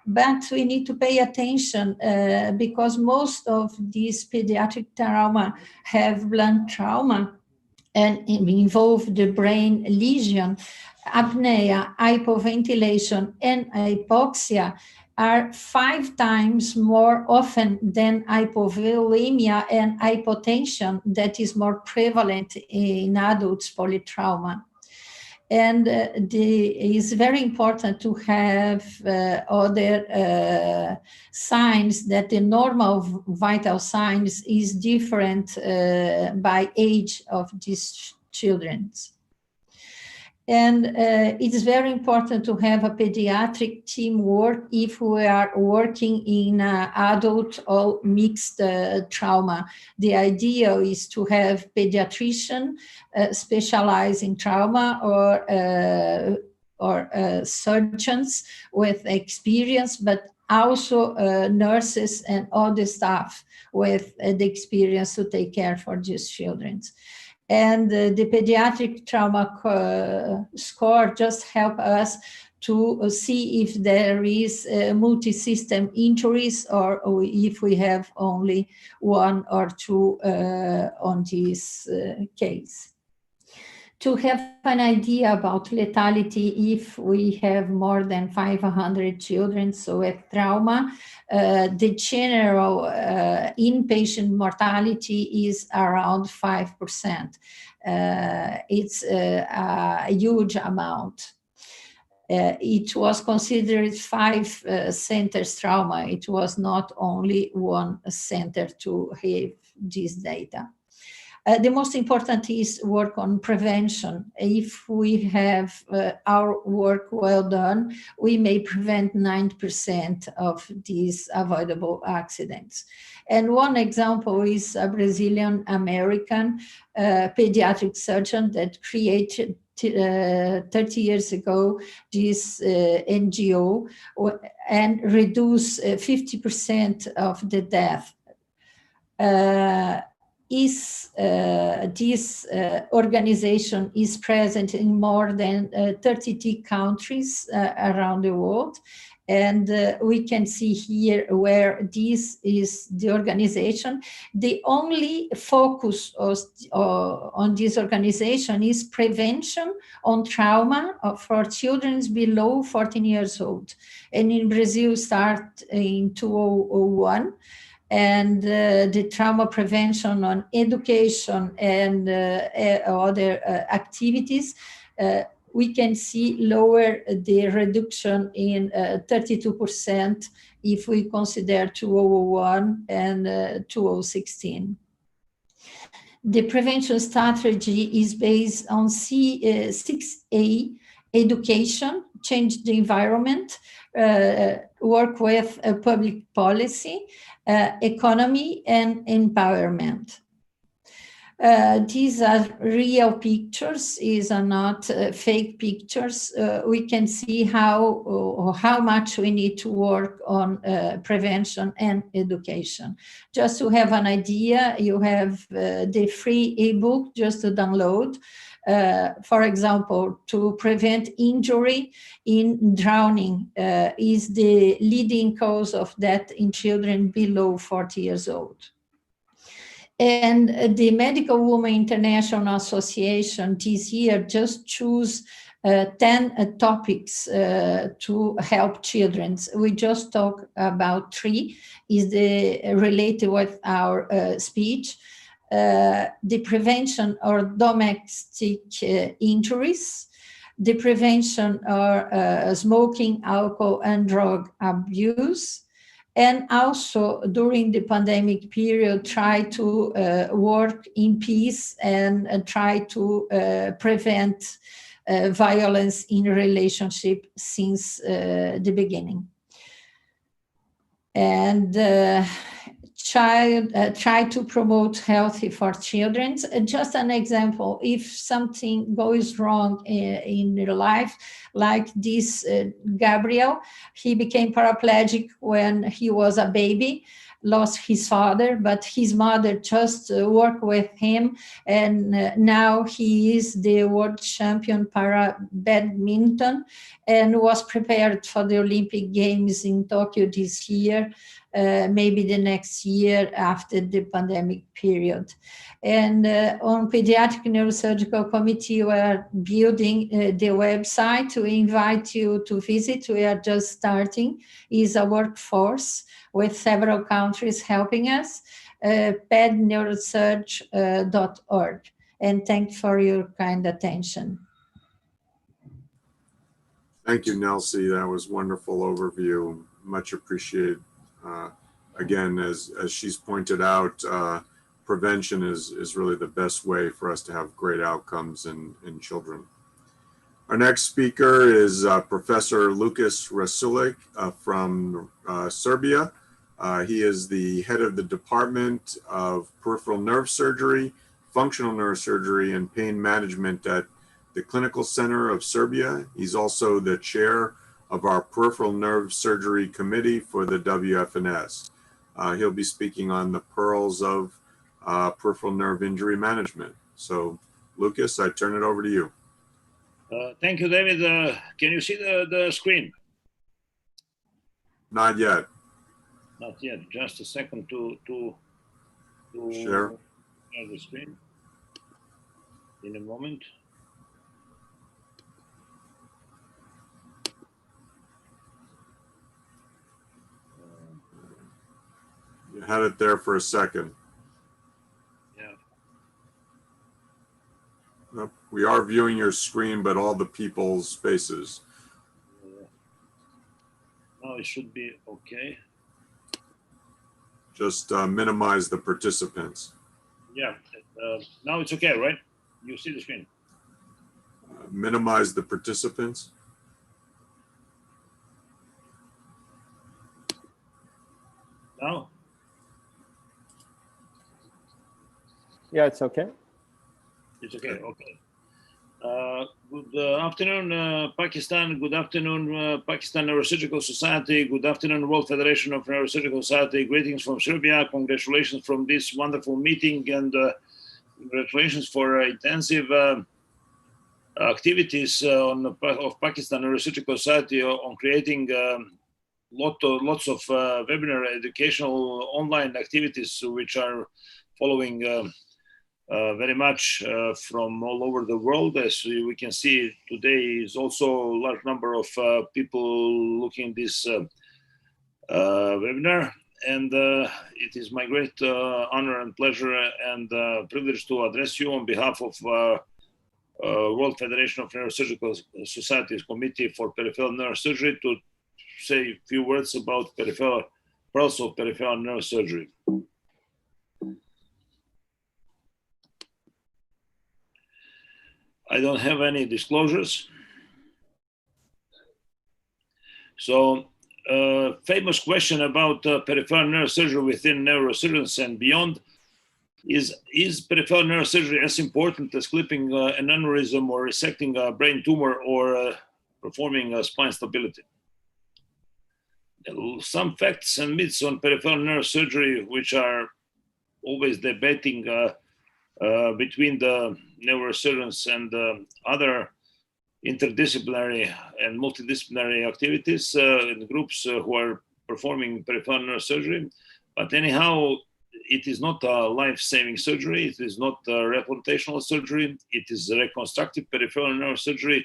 But we need to pay attention because most of these pediatric trauma have blunt trauma and involve the brain lesion. Apnea, hypoventilation, and hypoxia are 5 times more often than hypovolemia and hypotension that is more prevalent in adults polytrauma. And it's very important to have other signs that the normal vital signs is different by age of these children. And it's very important to have a pediatric teamwork if we are working in adult or mixed trauma. The idea is to have pediatrician specialize in trauma or surgeons with experience, but also nurses and other staff with the experience to take care for these children. And the pediatric trauma score just help us to see if there is multi-system injuries or if we have only 1 or 2 on this case. To have an idea about lethality, if we have more than 500 children with trauma, the general inpatient mortality is around 5%. It's a huge amount. It was considered 5 centers trauma. It was not only 1 center to have this data. The most important is work on prevention. If we have our work well done, we may prevent 9% of these avoidable accidents. And one example is a Brazilian American pediatric surgeon that created 30 years ago this NGO and reduced 50% of the death This organization is present in more than 32 countries around the world. And we can see here where this is the organization. The only focus on this organization is prevention on trauma for children below 14 years old. And in Brazil, start in 2001. And the trauma prevention on education and other activities, we can see lower the reduction in 32% if we consider 2001 and 2016. The prevention strategy is based on 6A, education, change the environment, work with public policy, economy, and empowerment. These are real pictures, these are not fake pictures. We can see how much we need to work on prevention and education. Just to have an idea, you have the free ebook just to download. For example, to prevent injury in drowning is the leading cause of death in children below 40 years old. And the Medical Women International Association this year just chose 10 topics to help children. We just talked about 3, is related with our speech. The prevention of domestic injuries, the prevention of smoking, alcohol, and drug abuse, and also during the pandemic period, try to work in peace and try to prevent violence in relationship since the beginning. And try to promote healthy for children. Just an example, if something goes wrong in your life, like this Gabriel, he became paraplegic when he was a baby, lost his father, but his mother just worked with him, and now he is the world champion para badminton and was prepared for the Olympic Games in Tokyo this year. Maybe the next year after the pandemic period. And on Pediatric Neurosurgical Committee, we are building the website to invite you to visit. We are just starting. It's a workforce with several countries helping us, pedneurosurg.org. And thanks for your kind attention. Thank you, Nelsie. That was a wonderful overview. Much appreciated. Again, as she's pointed out, prevention is really the best way for us to have great outcomes in children. Our next speaker is Professor Lucas Rasulic from Serbia. He is the head of the Department of Peripheral Nerve Surgery, Functional Neurosurgery, and Pain Management at the Clinical Center of Serbia. He's also the chair of our Peripheral Nerve Surgery Committee for the WFNS. He'll be speaking on the pearls of peripheral nerve injury management. So, Lucas, I turn it over to you. Thank you, David. Can you see the screen? Not yet. Not yet. Just a second to share the screen. In a moment. You had it there for a second. Yeah. We are viewing your screen, but all the people's faces. Now it should be okay. Just minimize the participants. Yeah. Now it's okay, right? You see the screen. Minimize the participants. Now? Yeah, it's okay. It's okay, okay. Good afternoon, Pakistan. Good afternoon, Pakistan Neurosurgical Society. Good afternoon, World Federation of Neurosurgical Society. Greetings from Serbia. Congratulations from this wonderful meeting, and congratulations for intensive activities of Pakistan Neurosurgical Society on creating lots of webinar educational online activities, which are following very much from all over the world. As we can see, today is also a large number of people looking at this webinar. And it is my great honor and pleasure and privilege to address you on behalf of World Federation of Neurosurgical Society's Committee for Peripheral Neurosurgery to say a few words about pearls of peripheral neurosurgery. I don't have any disclosures. So, famous question about peripheral neurosurgery within neurosurgeons and beyond is peripheral neurosurgery as important as clipping an aneurysm or resecting a brain tumor or performing a spine stability? Some facts and myths on peripheral neurosurgery, which are always debating between the neurosurgeons and other interdisciplinary and multidisciplinary activities in groups who are performing peripheral neurosurgery. But anyhow, it is not a life-saving surgery. It is not a replantational surgery. It is a reconstructive peripheral neurosurgery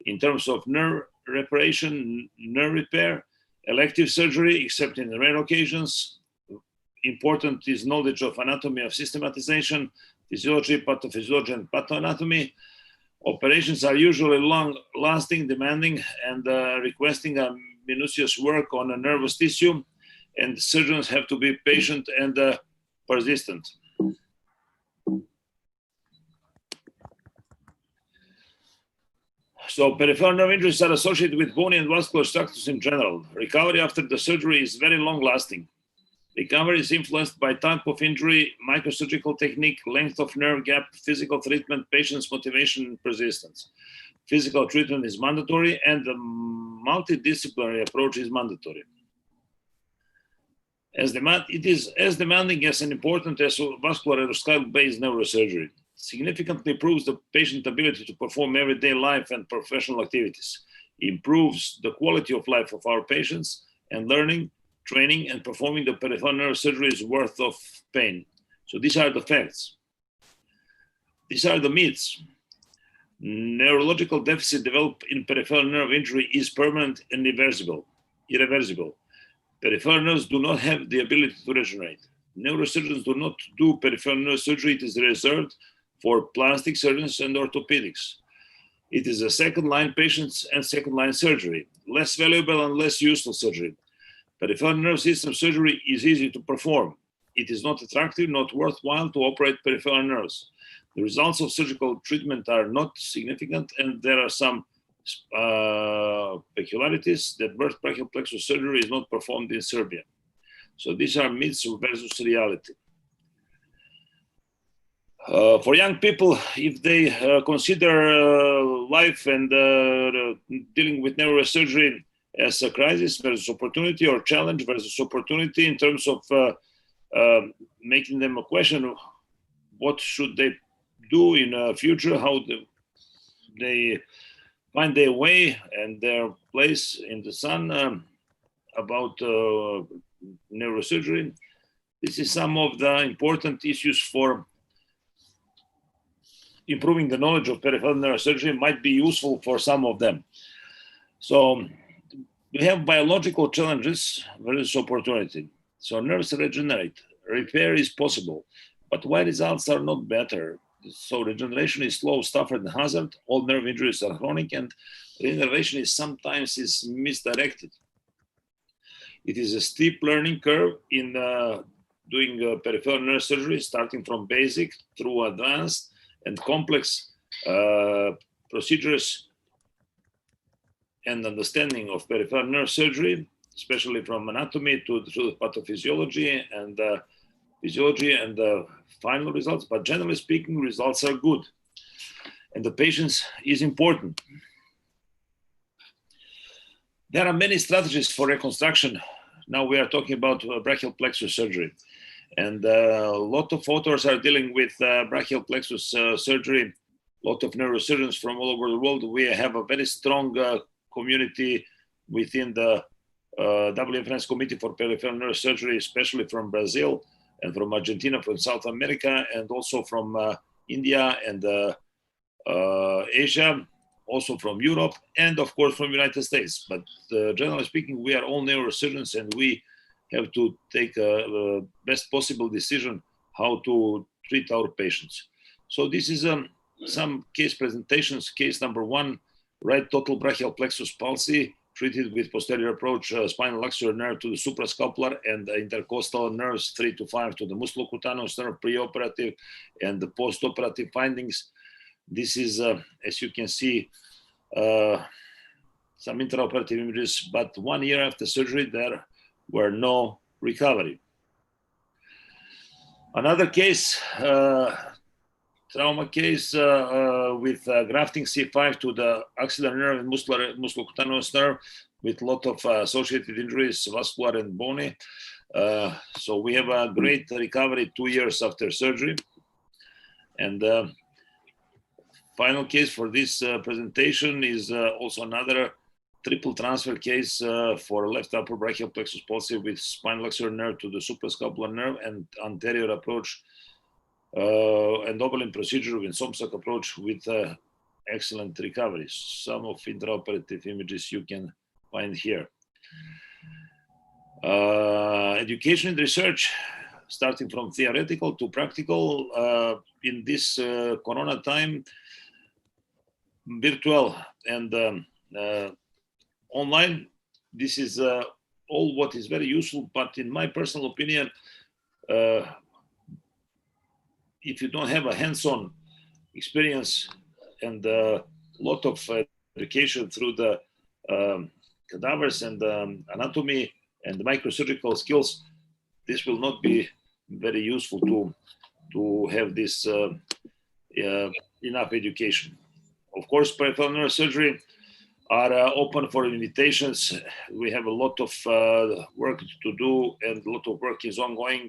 in terms of nerve reparation, nerve repair, elective surgery, except in rare occasions. Important is knowledge of anatomy of systematization, physiology, pathophysiology, and pathoanatomy. Operations are usually long-lasting, demanding, and requesting a minutious work on a nervous tissue, and surgeons have to be patient and persistent. So peripheral nerve injuries are associated with bony and vascular structures in general. Recovery after the surgery is very long-lasting. Recovery is influenced by type of injury, microsurgical technique, length of nerve gap, physical treatment, patient's motivation, and persistence. Physical treatment is mandatory, and the multidisciplinary approach is mandatory. It is as demanding as and important as vascular skull-based neurosurgery. Significantly improves the patient's ability to perform everyday life and professional activities. Improves the quality of life of our patients, and learning, training, and performing the peripheral neurosurgery is worth of pain. So these are the facts. These are the myths. Neurological deficit developed in peripheral nerve injury is permanent and irreversible. Peripheral nerves do not have the ability to regenerate. Neurosurgeons do not do peripheral neurosurgery. It is reserved for plastic surgeons and orthopedics. It is a second-line patients and second-line surgery, less valuable and less useful surgery. Peripheral nerve system surgery is easy to perform. It is not attractive, not worthwhile to operate peripheral nerves. The results of surgical treatment are not significant, and there are some peculiarities that birth brachial plexus surgery is not performed in Serbia. So these are myths versus reality. For young people, if they consider life and dealing with neurosurgery as a crisis versus opportunity, or challenge versus opportunity, in terms of making them a question of what should they do in the future, how they find their way and their place in the sun about neurosurgery. This is some of the important issues for improving the knowledge of peripheral neurosurgery. Might be useful for some of them. So we have biological challenges versus opportunity. So nerves regenerate, repair is possible, but why results are not better? So regeneration is slow, Stafford and hazard. All nerve injuries are chronic, and regeneration is sometimes misdirected. It is a steep learning curve in doing peripheral neurosurgery, starting from basic through advanced and complex procedures and understanding of peripheral neurosurgery, especially from anatomy to the pathophysiology and physiology and the final results. But generally speaking, results are good. and the patients is important. There are many strategies for reconstruction. Now we are talking about brachial plexus surgery. And a lot of authors are dealing with brachial plexus surgery. A lot of neurosurgeons from all over the world. We have a very strong community within the WFNS Committee for Peripheral Neurosurgery, especially from Brazil and from Argentina, from South America, and also from India and Asia, also from Europe, and of course from United States. But generally speaking, we are all neurosurgeons, and we have to take the best possible decision how to treat our patients. So this is some case presentations. Case number 1, right total brachial plexus palsy, treated with posterior approach spinal axillary nerve to the suprascapular and intercostal nerves 3 to 5 to the musculocutaneous nerve, preoperative and the postoperative findings. This is, as you can see, some intraoperative images, but 1 year after surgery, there were no recovery. Another case, trauma case with grafting C5 to the axillary nerve and musculocutaneous nerve with a lot of associated injuries, vascular and bony. So we have a great recovery 2 years after surgery. And final case for this presentation is also another triple transfer case for left upper brachial plexus palsy with spinal axillary nerve to the suprascapular nerve and anterior approach and Oberlin procedure with SOMSAC approach with excellent recovery. Some of intraoperative images you can find here. Education and research, starting from theoretical to practical in this corona time, virtual and online. This is all what is very useful, but in my personal opinion, if you don't have a hands-on experience and a lot of education through the cadavers and anatomy and the microsurgical skills, this will not be very useful to have this enough education. Of course, peripheral neurosurgery are open for invitations. We have a lot of work to do, and a lot of work is ongoing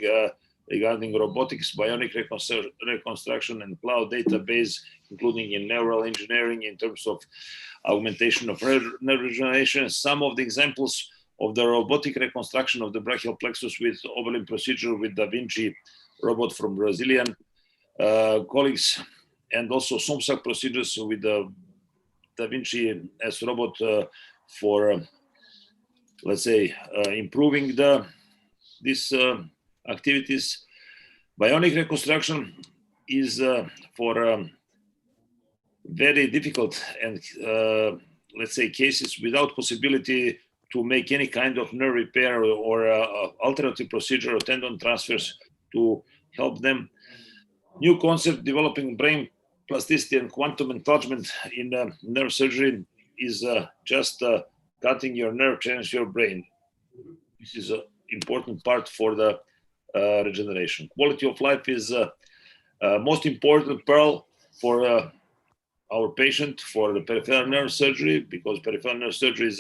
regarding robotics, bionic reconstruction, and cloud database, including in neural engineering in terms of augmentation of nerve regeneration. Some of the examples of the robotic reconstruction of the brachial plexus with Oberlin procedure with Da Vinci robot from Brazilian colleagues, and also SOMSAC procedures with the Da Vinci as robot for, let's say, improving these activities. Bionic reconstruction is for very difficult and, let's say, cases without possibility to make any kind of nerve repair or alternative procedure or tendon transfers to help them. New concept developing brain plasticity and quantum enlargement in nerve surgery is just cutting your nerve, change your brain. This is an important part for the regeneration. Quality of life is most important pearl for our patient for the peripheral nerve surgery, because peripheral nerve surgery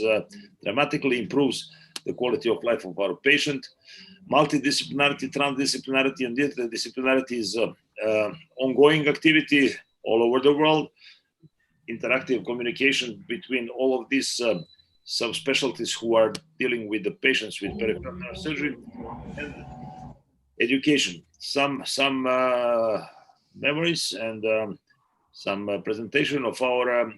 dramatically improves the quality of life of our patient. Multidisciplinarity, transdisciplinarity, and interdisciplinarity is ongoing activity all over the world. Interactive communication between all of these subspecialties who are dealing with the patients with peripheral nerve surgery. And education, some memories and some presentation of our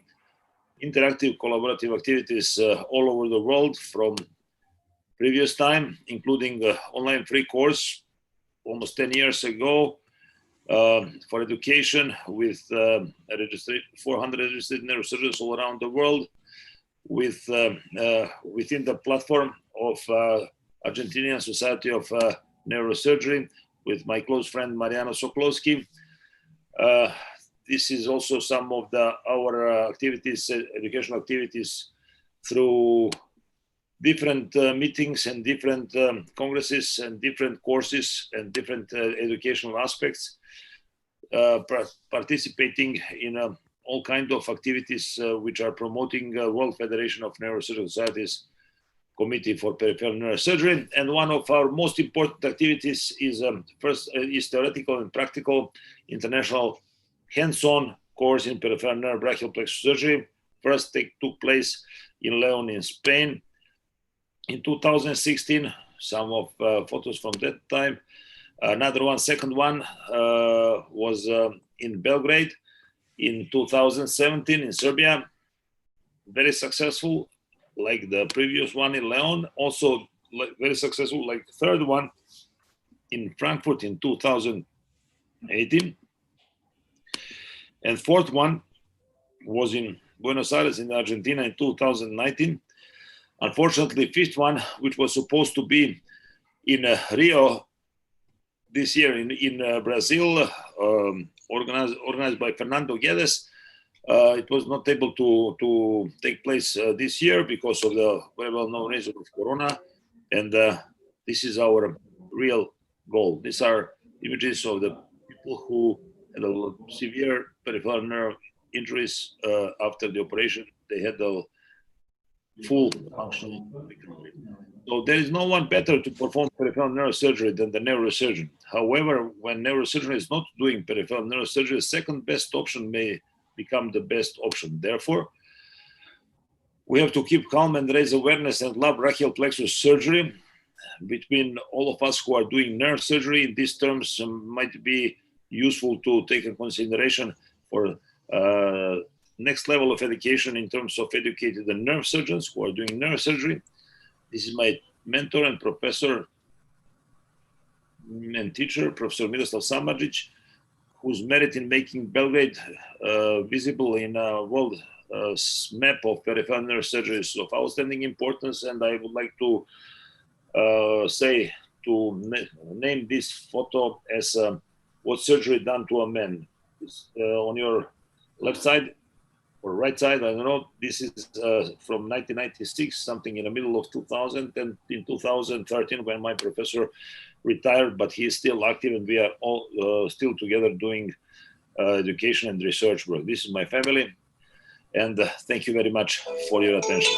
interactive collaborative activities all over the world from previous time, including online free course almost 10 years ago for education with 400 registered neurosurgeons all around the world, with within the platform of Argentinian Society of Neurosurgery with my close friend Mariano Sokolowski. This is also some of our activities, educational activities through different meetings and different congresses and different courses and different educational aspects, participating in all kinds of activities which are promoting World Federation of Neurosurgical Societies Committee for Peripheral Neurosurgery. And one of our most important activities is first is theoretical and practical international hands-on course in peripheral nerve brachial plexus surgery. First took place in León in Spain in 2016. Some of photos from that time. Another one, second one was in Belgrade in 2017 in Serbia. Very successful, like the previous one in León. Also very successful, like the third one in Frankfurt in 2018. And fourth one was in Buenos Aires in Argentina in 2019. Unfortunately, fifth one, which was supposed to be in Rio this year in Brazil, organized by Fernando Guedes, it was not able to take place this year because of the very well-known reason of Corona. And this is our real goal. These are images of the people who had a severe peripheral nerve injuries after the operation. They had a full functional recovery. So there is no one better to perform peripheral neurosurgery than the neurosurgeon. However, when neurosurgery is not doing peripheral neurosurgery, the second best option may become the best option. Therefore, we have to keep calm and raise awareness and love brachial plexus surgery between all of us who are doing nerve surgery. These terms might be useful to take in consideration for next level of education in terms of educating the nerve surgeons who are doing nerve surgery. This is my mentor and professor and teacher, Professor Miroslav Samardžić, whose merit in making Belgrade visible in a world map of peripheral nerve surgery is of outstanding importance. And I would like to name this photo as what surgery done to a man. On your left side or right side, I don't know, this is from 1996, something in the middle of 2000, and in 2013 when my professor retired, but he is still active and we are all still together doing education and research work. This is my family, and thank you very much for your attention.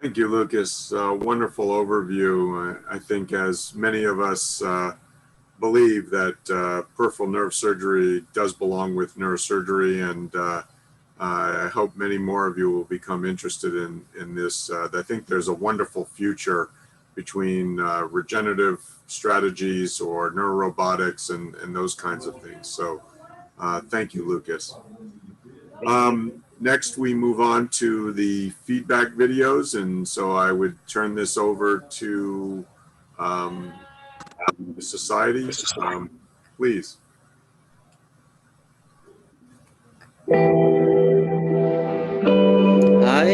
Thank you, Lucas. Wonderful overview. I think as many of us believe that peripheral nerve surgery does belong with neurosurgery, and I hope many more of you will become interested in this. I think there's a wonderful future between regenerative strategies or neurorobotics and those kinds of things. So thank you, Lucas. Next, we move on to the feedback videos, and so I would turn this over to the society, please. Hi,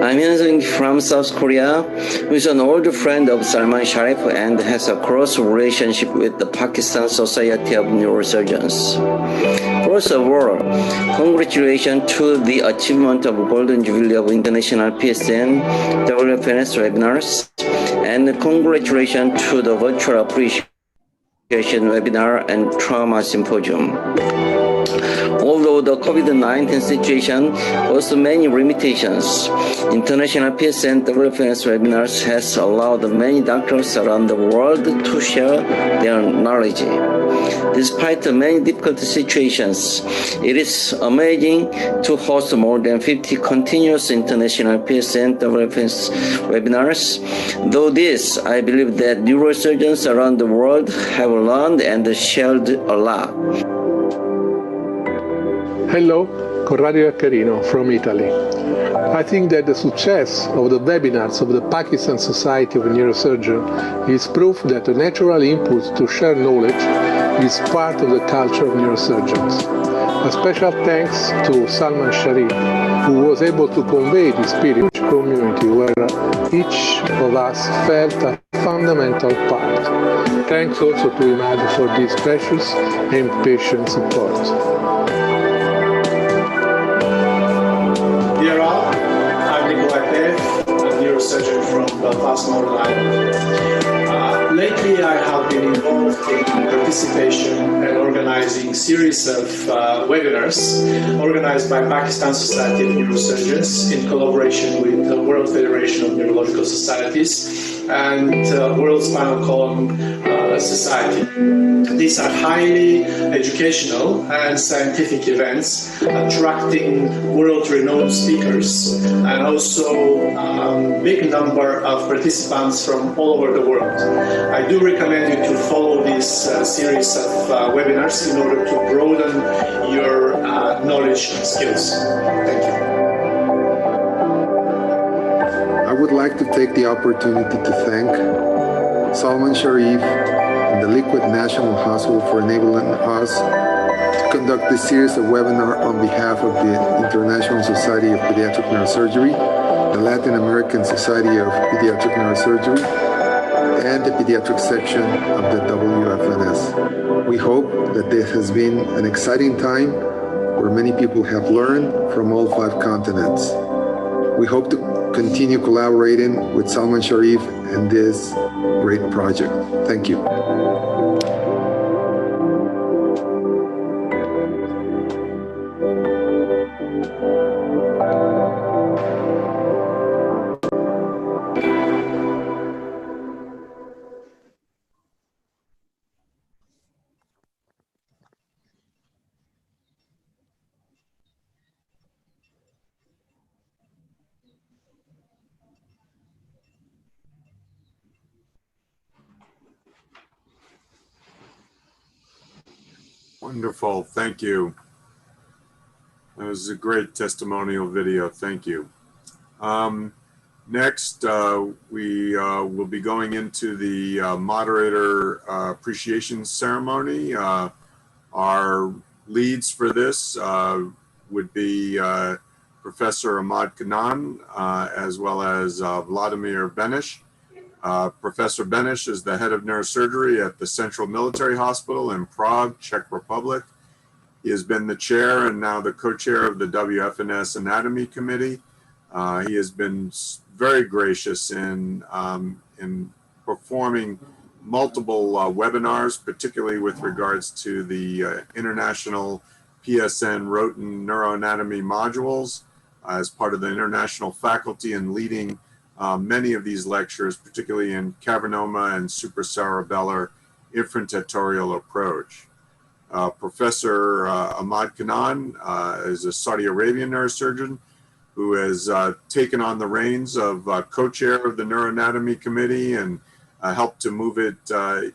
I'm Hyun from South Korea, who is an old friend of Salman Sharif and has a close relationship with the Pakistan Society of Neurosurgeons. First of all, congratulations to the achievement of Golden Jubilee of International PSN WFNS webinars, and congratulations to the virtual appreciation webinar and trauma symposium. Although the COVID-19 situation posed many limitations, International PSN WFNS webinars has allowed many doctors around the world to share their knowledge. Despite the many difficult situations, it is amazing to host more than 50 continuous International PSN WFNS webinars. Though this, I believe that neurosurgeons around the world have learned and shared a lot. Hello, Corrado Iaccarino from Italy. I think that the success of the webinars of the Pakistan Society of Neurosurgery is proof that the natural impulse to share knowledge is part of the culture of neurosurgeons. A special thanks to Salman Sharif, who was able to convey this spirit to the community where each of us felt a fundamental part. Thanks also to Imad for this precious and patient support. Dear all, I'm Nicolai Perez, a neurosurgeon from Belfast, Northern Ireland. Lately, I have been involved in participation and organizing series of webinars organized by Pakistan Society of Neurosurgeons in collaboration with the World Federation of Neurological Societies and World Spinal Column Society. These are highly educational and scientific events attracting world-renowned speakers and also big number of participants from all over the world. I do recommend you to follow this series of webinars in order to broaden your knowledge and skills. Thank you. I would like to take the opportunity to thank Salman Sharif and the Liquid National Hospital for enabling us to conduct this series of webinars on behalf of the International Society of Pediatric Neurosurgery, the Latin American Society of Pediatric Neurosurgery, and the pediatric section of the WFNS. We hope that this has been an exciting time where many people have learned from all 5 continents. We hope to continue collaborating with Salman Sharif in this great project. Thank you. Wonderful. Thank you. That was a great testimonial video. Thank you. Next, we will be going into the moderator appreciation ceremony. Our leads for this would be Professor Ahmad Kanan, as well as Vladimir Benish. Professor Benish is the head of neurosurgery at the Central Military Hospital in Prague, Czech Republic. He has been the chair and now the co-chair of the WFNS Anatomy Committee. He has been very gracious in performing multiple webinars, particularly with regards to the international PSN Roten neuroanatomy modules as part of the international faculty and leading many of these lectures, particularly in cavernoma and supracerebellar infrontatorial approach. Professor Ahmad Kanan is a Saudi Arabian neurosurgeon who has taken on the reins of co-chair of the Neuroanatomy Committee and helped to move it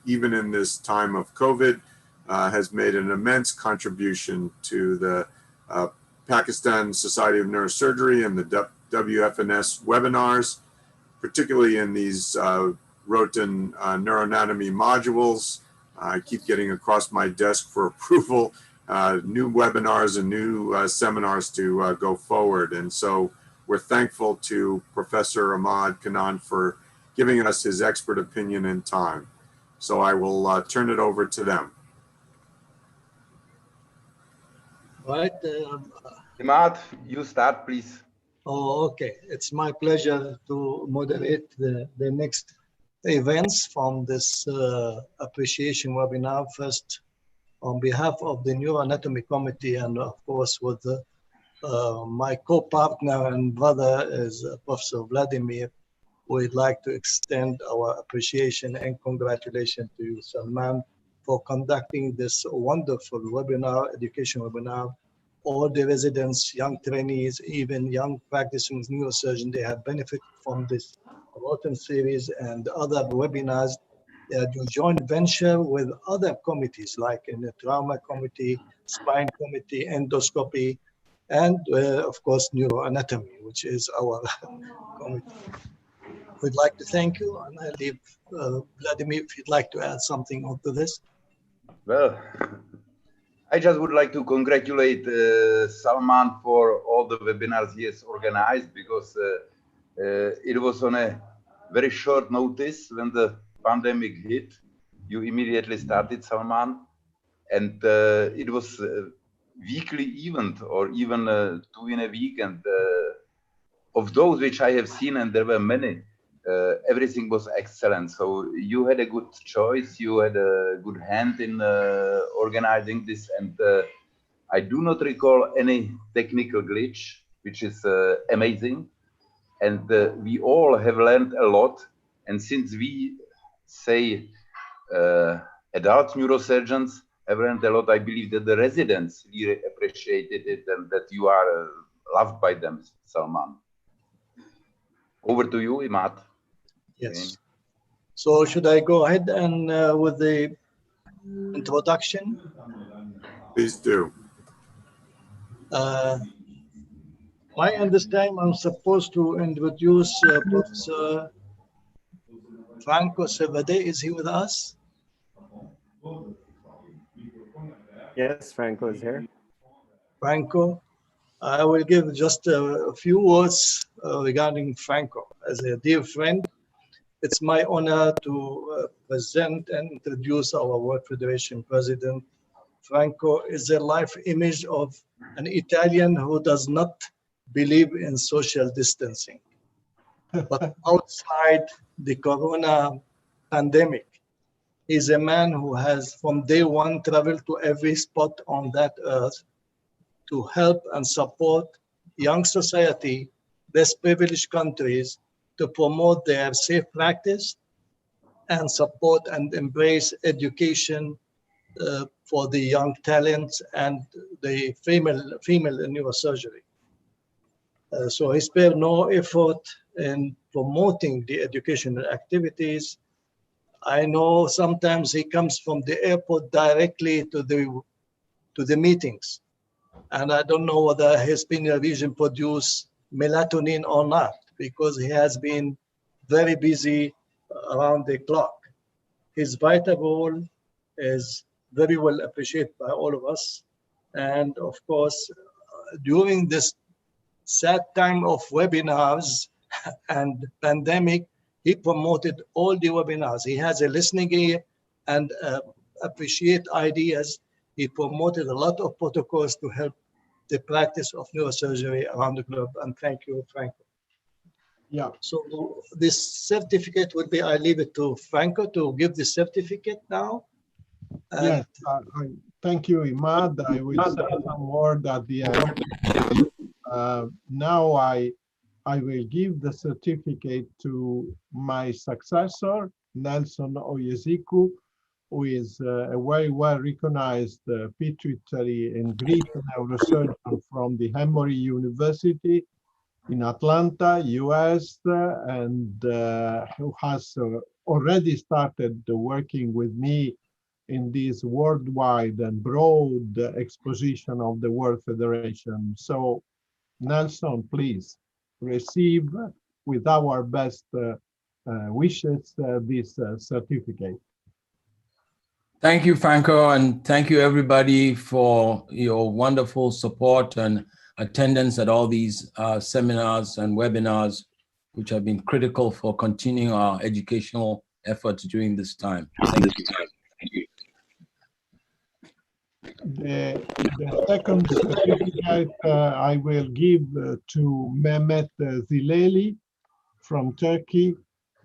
even in this time of COVID, has made an immense contribution to the Pakistan Society of Neurosurgery and the WFNS webinars, particularly in these Roten neuroanatomy modules. I keep getting across my desk for approval new webinars and new seminars to go forward. And so we're thankful to Professor Ahmad Kanan for giving us his expert opinion and time. So I will turn it over to them. Right. Ahmad, you start, please. Oh, okay. It's my pleasure to moderate the next events from this appreciation webinar. First, on behalf of the Neuroanatomy Committee and of course with my co-partner and brother is Professor Vladimir, we'd like to extend our appreciation and congratulations to you, Salman, for conducting this wonderful webinar, education webinar. All the residents, young trainees, even young practicing neurosurgeons, they have benefited from this Roten series and other webinars. Do joint venture with other committees like in the trauma committee, spine committee, endoscopy, and of course neuroanatomy, which is our committee. We'd like to thank you, and I leave Vladimir if you'd like to add something onto this. Well, I just would like to congratulate Salman for all the webinars he has organized, because it was on a very short notice when the pandemic hit. You immediately started, Salman, and it was a weekly event or even 2 in a week. And of those which I have seen, and there were many, everything was excellent. So you had a good choice. You had a good hand in organizing this, and I do not recall any technical glitch, which is amazing. And we all have learned a lot. And since we say adult neurosurgeons have learned a lot, I believe that the residents really appreciated it and that you are loved by them, Salman. Over to you, Imad. Yes. So should I go ahead and with the introduction? Please do. My understanding, I'm supposed to introduce Professor Franco Sevade. Is he with us? Yes, Franco is here. Franco, I will give just a few words regarding Franco. As a dear friend, it's my honor to present and introduce our World Federation President. Franco is a life image of an Italian who does not believe in social distancing. But outside the corona pandemic, he's a man who has from day one traveled to every spot on that earth to help and support young society, less privileged countries, to promote their safe practice and support and embrace education for the young talents and the female neurosurgery. So he spared no effort in promoting the educational activities. I know sometimes he comes from the airport directly to the meetings. And I don't know whether his pineal region produce melatonin or not, because he has been very busy around the clock. His vital role is very well appreciated by all of us. And of course, during this sad time of webinars and pandemic, he promoted all the webinars. He has a listening ear and appreciate ideas. He promoted a lot of protocols to help the practice of neurosurgery around the globe. And thank you, Franco. Yeah. So this certificate would be, I leave it to Franco to give the certificate now. Yes, thank you, Imad. I will say some word at the end. Now I will give the certificate to my successor, Nelson Oyeziku, who is a very well recognized pituitary and Greek neurosurgeon from the Emory University in Atlanta, US, and who has already started working with me in this worldwide and broad exposition of the World Federation. So, Nelson, please receive with our best wishes this certificate. Thank you, Franco, and thank you everybody for your wonderful support and attendance at all these seminars and webinars, which have been critical for continuing our educational efforts during this time. Thank you. The second certificate I will give to Mehmet Zileli from Turkey,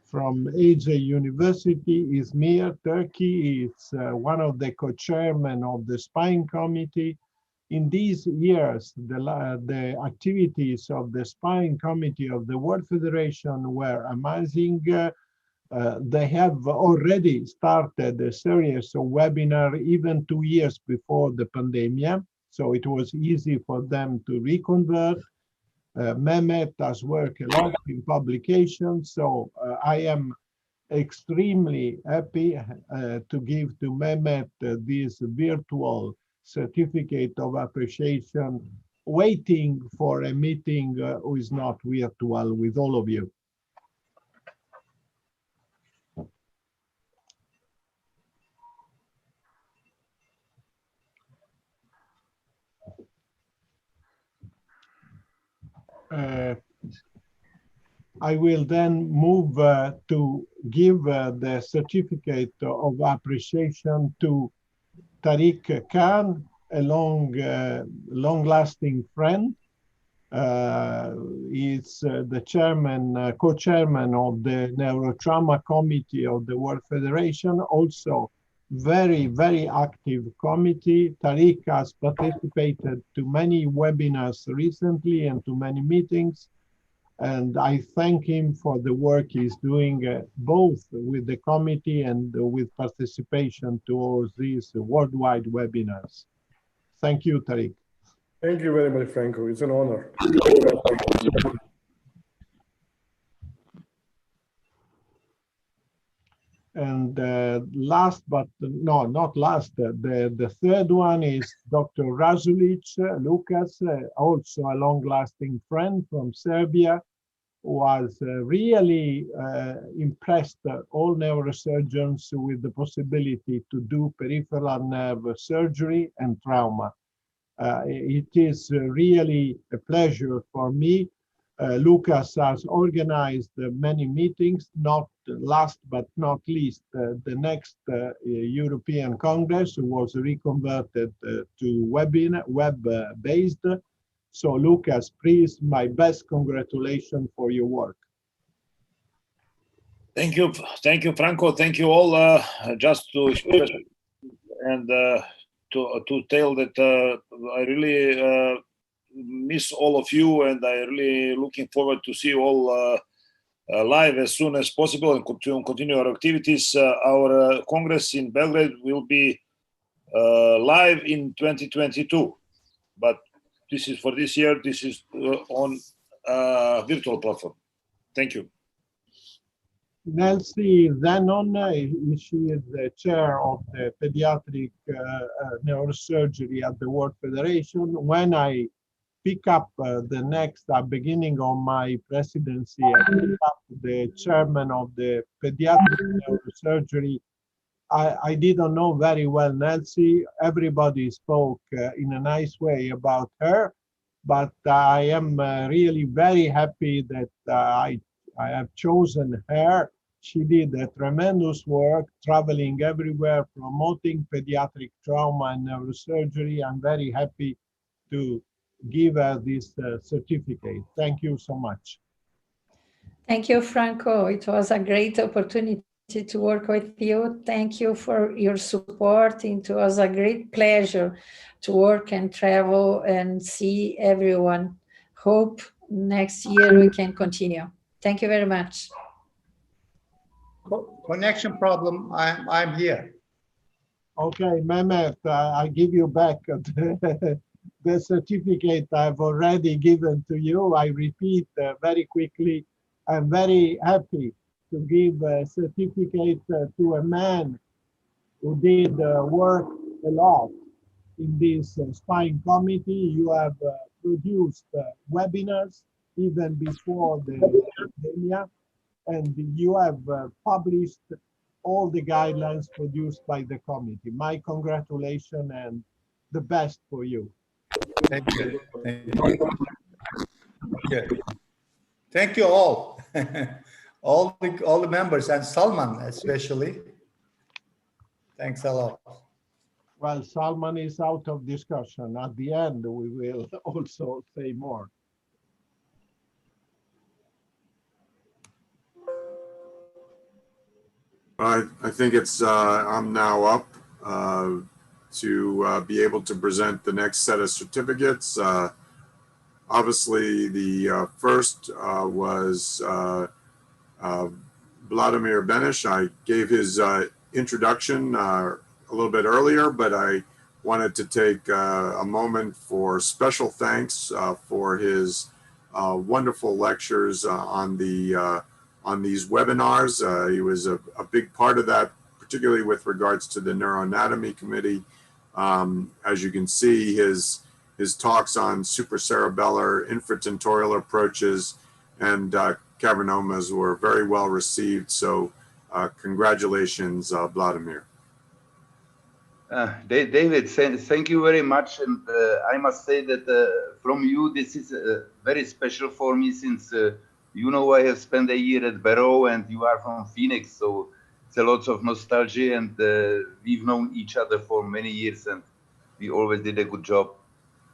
from Ege University, Izmir, Turkey. It's one of the co-chairmen of the Spine Committee. In these years, the activities of the Spine Committee of the World Federation were amazing. They have already started a series of webinars even 2 years before the pandemic, so it was easy for them to reconvert. Mehmet has worked a lot in publications, so I am extremely happy to give to Mehmet this virtual certificate of appreciation, waiting for a meeting who is not virtual with all of you. I will then move to give the certificate of appreciation to Tariq Khan, a long-lasting friend. Is the chairman, co-chairman of the Neurotrauma Committee of the World Federation. Also, very, very active committee. Tariq has participated to many webinars recently and to many meetings. And I thank him for the work he's doing both with the committee and with participation to all these worldwide webinars. Thank you, Tariq. Thank you very much, Franco. It's an honor. And last, but no, not last, the third one is Dr. Razulic Lucas, also a long-lasting friend from Serbia, was really impressed all neurosurgeons with the possibility to do peripheral nerve surgery and trauma. It is really a pleasure for me. Lucas has organized many meetings, not last but not least, the next European Congress was reconverted to web-based. So Lucas, please, my best congratulations for your work. Thank you, Franco. Thank you all. Just to express and to tell that I really miss all of you, and I really looking forward to see you all live as soon as possible and continue our activities. Our Congress in Belgrade will be live in 2022, but this is for this year. This is on virtual platform. Thank you. Nancy Zenon, she is the chair of the pediatric neurosurgery at the World Federation. When I pick up the next beginning of my presidency, I pick up the chairman of the pediatric neurosurgery. I didn't know very well Nancy. Everybody spoke in a nice way about her, but I am really very happy that I have chosen her. She did a tremendous work, traveling everywhere, promoting pediatric trauma and neurosurgery. I'm very happy to give her this certificate. Thank you so much. Thank you, Franco. It was a great opportunity to work with you. Thank you for your support. It was a great pleasure to work and travel and see everyone. Hope next year we can continue. Thank you very much. Connection problem. I'm here. Okay, Mehmet, I give you back the certificate I've already given to you. I repeat very quickly. I'm very happy to give a certificate to a man who did work a lot in this spine committee. You have produced webinars even before the pandemic, and you have published all the guidelines produced by the committee. My congratulations and the best for you. Thank you. Thank you. Okay. Thank you all. all the members, and Salman especially. Thanks a lot. Well, Salman is out of discussion. At the end, we will also say more. I think it's, I'm now up to be able to present the next set of certificates. Obviously, the first was Vladimir Benish. I gave his introduction a little bit earlier, but I wanted to take a moment for special thanks for his wonderful lectures on these webinars. He was a big part of that, particularly with regards to the Neuroanatomy Committee. As you can see, his talks on supracerebellar, infratentorial approaches, and cavernomas were very well received. So congratulations, Vladimir. David, thank you very much. And I must say that from you, this is very special for me, since you know I have spent a year at Barrow and you are from Phoenix. So it's a lot of nostalgia, and we've known each other for many years and we always did a good job.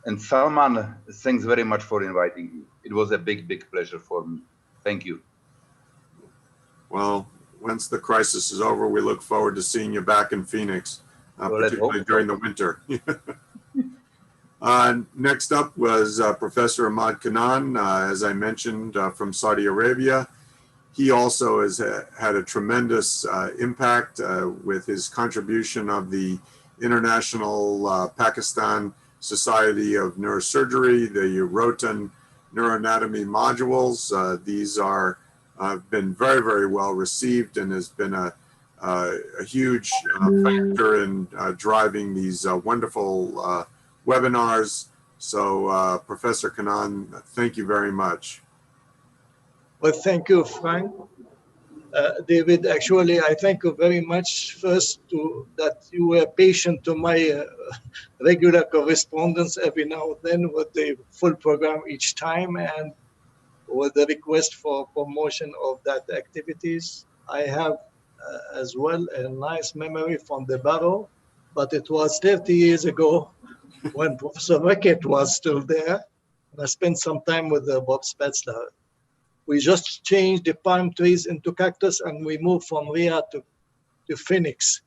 And Salman, thanks very much for inviting me. It was a big, big pleasure for me. Thank you. Well, once the crisis is over, we look forward to seeing you back in Phoenix, particularly during the winter. Next up was Professor Ahmad Kanan, as I mentioned, from Saudi Arabia. He also has had a tremendous impact with his contribution of the International Pakistan Society of Neurosurgery, the Rotan neuroanatomy modules. These are have been very, very well received and has been a huge factor in driving these wonderful webinars. So Professor Kanan, thank you very much. Well, thank you, Frank. David, actually, I thank you very much first that you were patient to my regular correspondence every now and then with the full program each time and with the request for promotion of that activities. I have as well a nice memory from the Barrow, but it was 30 years ago when Professor Rickett was still there. And I spent some time with Bob Spetzler. We just changed the palm trees into cactus and we moved from Riyadh to Phoenix.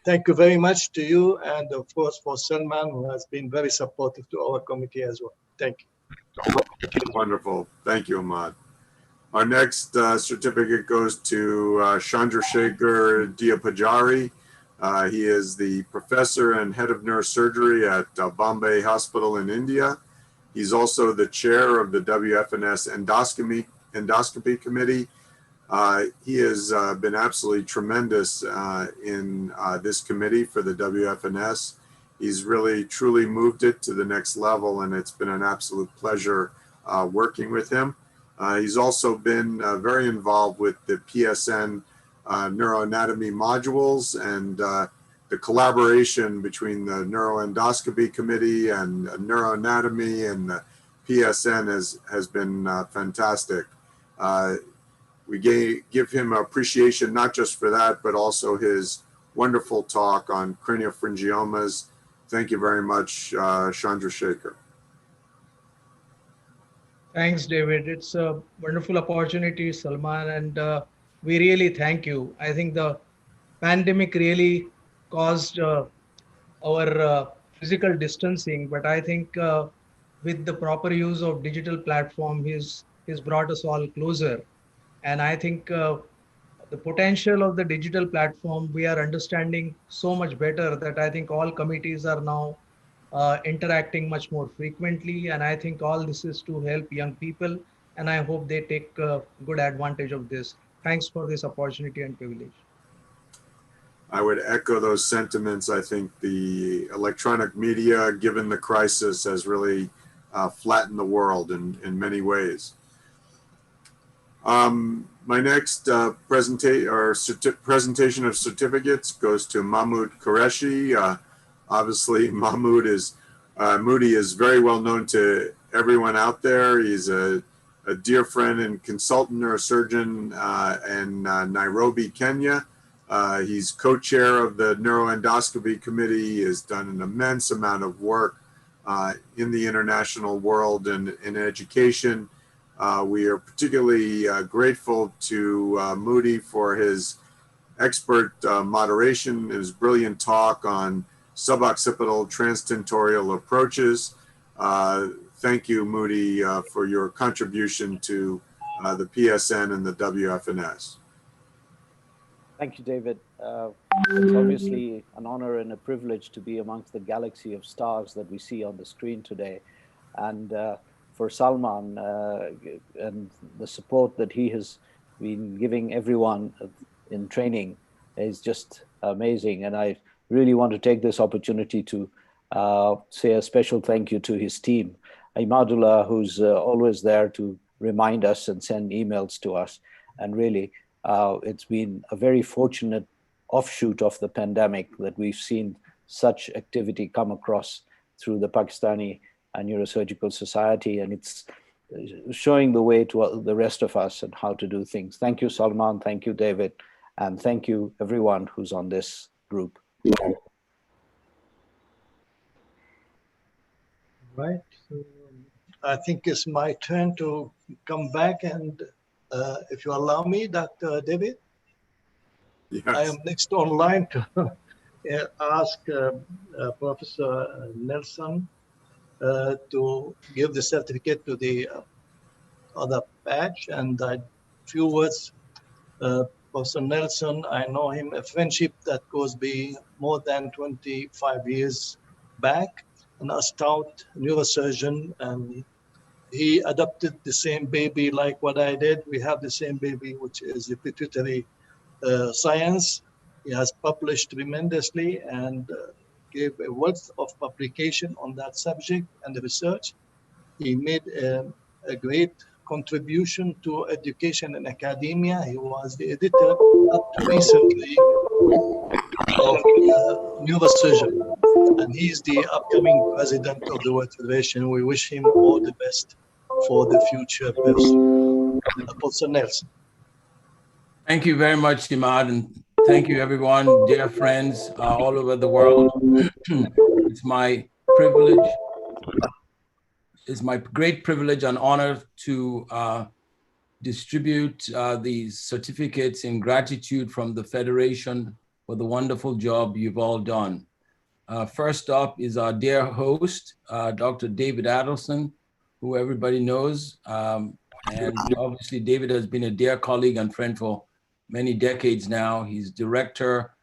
Thank you very much to you and of course for Salman, who has been very supportive to our committee as well. Thank you. Wonderful. Thank you, Ahmad. Our next certificate goes to Chandrasekhar Diapajari. He is the professor and head of neurosurgery at Bombay Hospital in India. He's also the chair of the WFNS endoscopy committee. He has been absolutely tremendous in this committee for the WFNS. He's really, truly moved it to the next level, and it's been an absolute pleasure working with him. He's also been very involved with the PSN neuroanatomy modules, and the collaboration between the neuroendoscopy committee and neuroanatomy and the PSN has been fantastic. We give him appreciation not just for that, but also his wonderful talk on craniopharyngiomas. Thank you very much, Chandrasekhar. Thanks, David. It's a wonderful opportunity, Salman, and we really thank you. I think the pandemic really caused our physical distancing, but I think with the proper use of digital platform, he's brought us all closer. And I think the potential of the digital platform, we are understanding so much better that I think all committees are now interacting much more frequently. And I think all this is to help young people. And I hope they take good advantage of this. Thanks for this opportunity and privilege. I would echo those sentiments. I think the electronic media, given the crisis, has really flattened the world in many ways. My next presentation of certificates goes to Mahmoud Qureshi. Obviously, Moody is very well known to everyone out there. He's a dear friend and consultant neurosurgeon in Nairobi, Kenya. He's co-chair of the neuroendoscopy committee. He has done an immense amount of work in the international world and in education. We are particularly grateful to Moody for his expert moderation, his brilliant talk on suboccipital transtentorial approaches. Thank you, Moody, for your contribution to the PSN and the WFNS. Thank you, David. It's obviously an honor and a privilege to be amongst the galaxy of stars that we see on the screen today. And for Salman and the support that he has been giving everyone in training is just amazing. And I really want to take this opportunity to say a special thank you to his team. Imadullah, who's always there to remind us and send emails to us. And really, it's been a very fortunate offshoot of the pandemic that we've seen such activity come across through the Pakistani Neurosurgical Society, and it's showing the way to the rest of us and how to do things. Thank you, Salman. Thank you, David. And thank you, everyone who's on this group. Right. So I think it's my turn to come back, and if you allow me, Dr. David, Yes. I am next online to ask Professor Nelson to give the certificate to the other batch, and a few words. Professor Nelson, I know him, a friendship that goes more than 25 years back, and a stout neurosurgeon, and he adopted the same baby like what I did. We have the same baby, which is the pituitary science. He has published tremendously and gave a wealth of publication on that subject and the research. He made a great contribution to education and academia. He was the editor up to recently of neurosurgery, and he's the upcoming president of the World Federation. We wish him all the best for the future person. Professor Nelson. Thank you very much, Imad, and thank you, everyone, dear friends all over the world. It's my privilege. It's my great privilege and honor to distribute these certificates in gratitude from the Federation for the wonderful job you've all done. First up is our dear host, Dr. David Adelson, who everybody knows. And obviously, David has been a dear colleague and friend for many decades now. He's director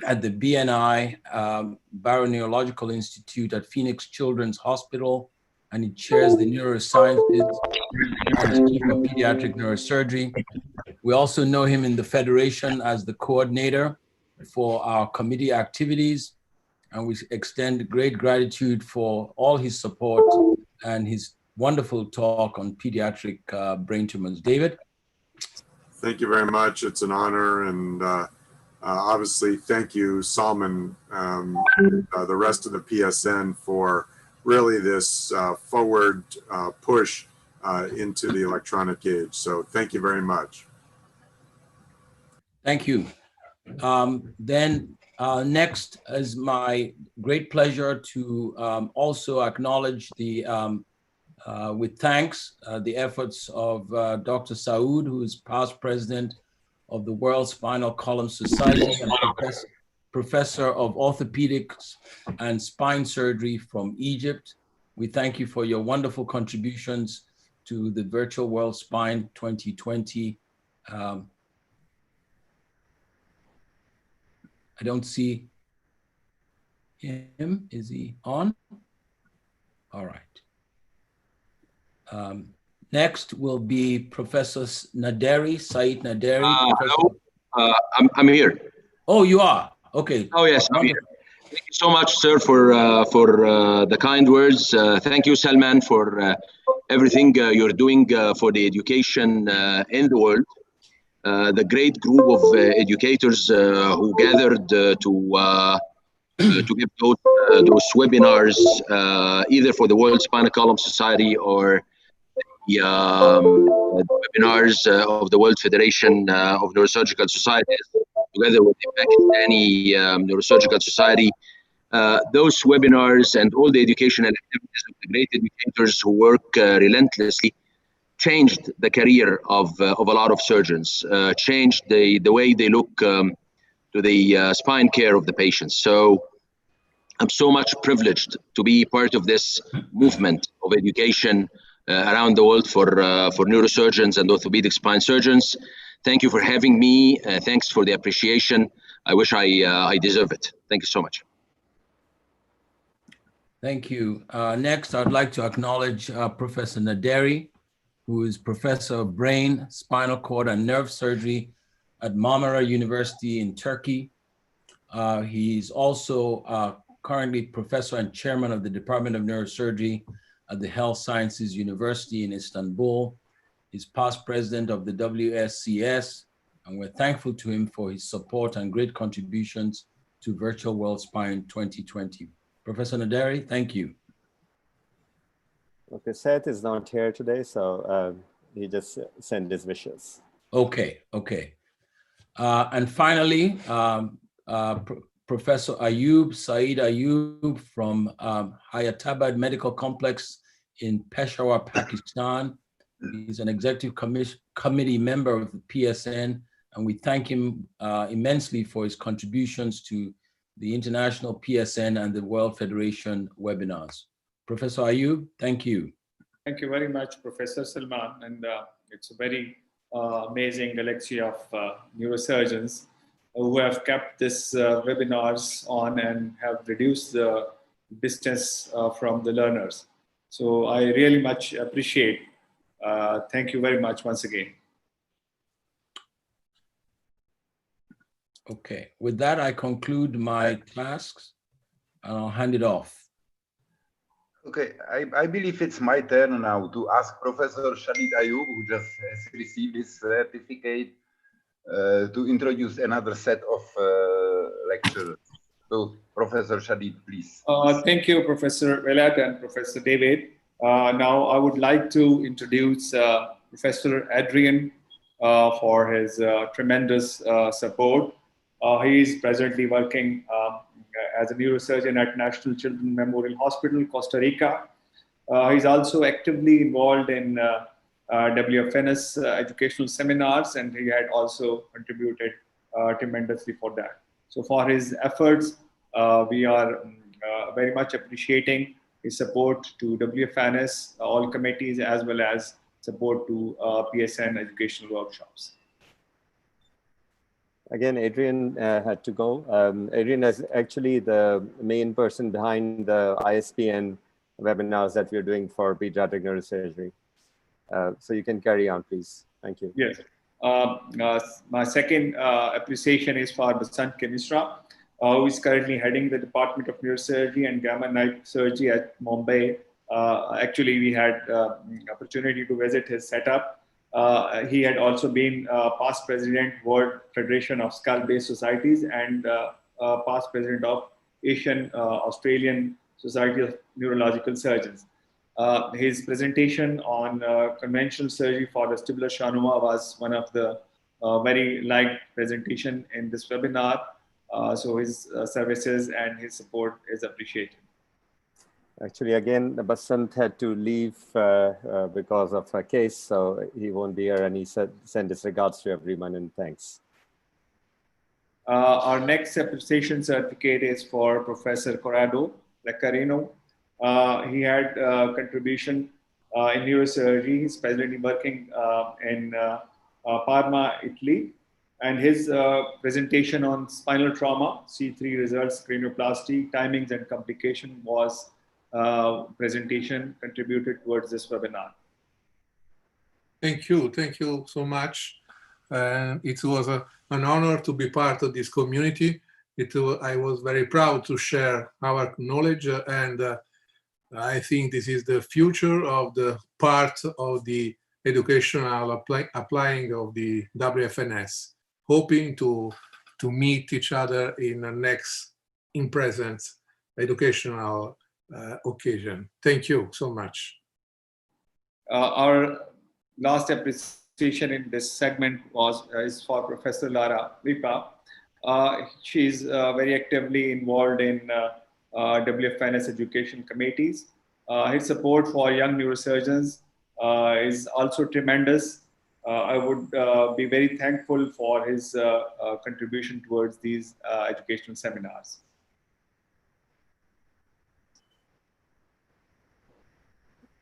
at the BNI, Barrow Neurological Institute at Phoenix Children's Hospital, and he chairs the neurosciences and is chief of pediatric neurosurgery. We also know him in the Federation as the coordinator for our committee activities, and we extend great gratitude for all his support and his wonderful talk on pediatric brain tumors. David? Thank you very much. It's an honor, and obviously thank you, Salman, the rest of the PSN for really this forward push into the electronic age. So thank you very much. Thank you. Then next is my great pleasure to also acknowledge the, with thanks, the efforts of Dr. Saud, who is past president of the World Spinal Column Society and professor of orthopedics and spine surgery from Egypt. We thank you for your wonderful contributions to the Virtual World Spine 2020. I don't see him. Is he on? All right. Next will be Professor Naderi, Saeed Naderi. Hello, I'm here. Oh, you are? Okay. Oh, yes, I'm here. Thank you so much, sir, for the kind words. Thank you, Salman, for everything you're doing for the education in the world. The great group of educators who gathered to give those webinars, either for the World Spinal Column Society or the webinars of the World Federation of Neurosurgical Societies, together with the Pakistani Neurosurgical Society. Those webinars and all the educational activities of the great educators who work relentlessly changed the career of a lot of surgeons, changed the way they look to the spine care of the patients. So I'm so much privileged to be part of this movement of education around the world for neurosurgeons and orthopedic spine surgeons. Thank you for having me. Thanks for the appreciation. I wish I deserve it. Thank you so much. Thank you. Next, I'd like to acknowledge Professor Naderi, who is professor of brain, spinal cord, and nerve surgery at Marmara University in Turkey. He's also currently professor and chairman of the Department of Neurosurgery at the Health Sciences University in Istanbul. He's past president of the WSCS, and we're thankful to him for his support and great contributions to Virtual World Spine 2020. Professor Naderi, thank you. Okay, Seth is not here today, so he just sent his wishes. Okay, okay. And finally, Professor Saeed Ayub from Hyderabad Medical Complex in Peshawar, Pakistan. He's an executive committee member of the PSN, and we thank him immensely for his contributions to the International PSN and the World Federation webinars. Professor Ayub, thank you. Thank you very much, Professor Salman. And it's a very amazing galaxy of neurosurgeons who have kept this webinars on and have reduced the distance from the learners. So I really much appreciate. Thank you very much once again. Okay, with that, I conclude my tasks and I'll hand it off. Okay, I believe it's my turn now to ask Professor Shadid Ayub, who just has received his certificate, to introduce another set of lecturers. So, Professor Shadid, please. Thank you, Professor Velat and Professor David. Now, I would like to introduce Professor Adrian for his tremendous support. He is presently working as a neurosurgeon at National Children's Memorial Hospital, Costa Rica. He's also actively involved in WFNS educational seminars, and he had also contributed tremendously for that. So for his efforts, we are very much appreciating his support to WFNS, all committees, as well as support to PSN educational workshops. Again, Adrian had to go. Adrian is actually the main person behind the ISPN webinars that we're doing for pediatric neurosurgery. So you can carry on, please. Thank you. Yes. My second appreciation is for Basant Kemisra, who is currently heading the Department of Neurosurgery and Gamma Knife Surgery at Mumbai. Actually, we had opportunity to visit his setup. He had also been past president World Federation of Skull-Based Societies and past president of Asian Australian Society of Neurological Surgeons. His presentation on conventional surgery for vestibular schwannoma was one of the very liked presentation in this webinar. So his services and his support is appreciated. Actually, again, Basant had to leave because of a case, so he won't be here, and he sent his regards to everyone and thanks. Our next appreciation certificate is for Professor Corrado Leccarino. He had contribution in neurosurgery. He's presently working in Parma, Italy. And his presentation on spinal trauma, C3 results, cranioplasty, timings and complication was presentation contributed towards this webinar. Thank you so much. It was an honor to be part of this community. I was very proud to share our knowledge, and I think this is the future of the part of the educational applying of the WFNS, hoping to meet each other in the next in-present educational occasion. Thank you so much. Our last appreciation in this segment is for Professor Lara Ripa. She's very actively involved in WFNS education committees. His support for young neurosurgeons is also tremendous. I would be very thankful for his contribution towards these educational seminars.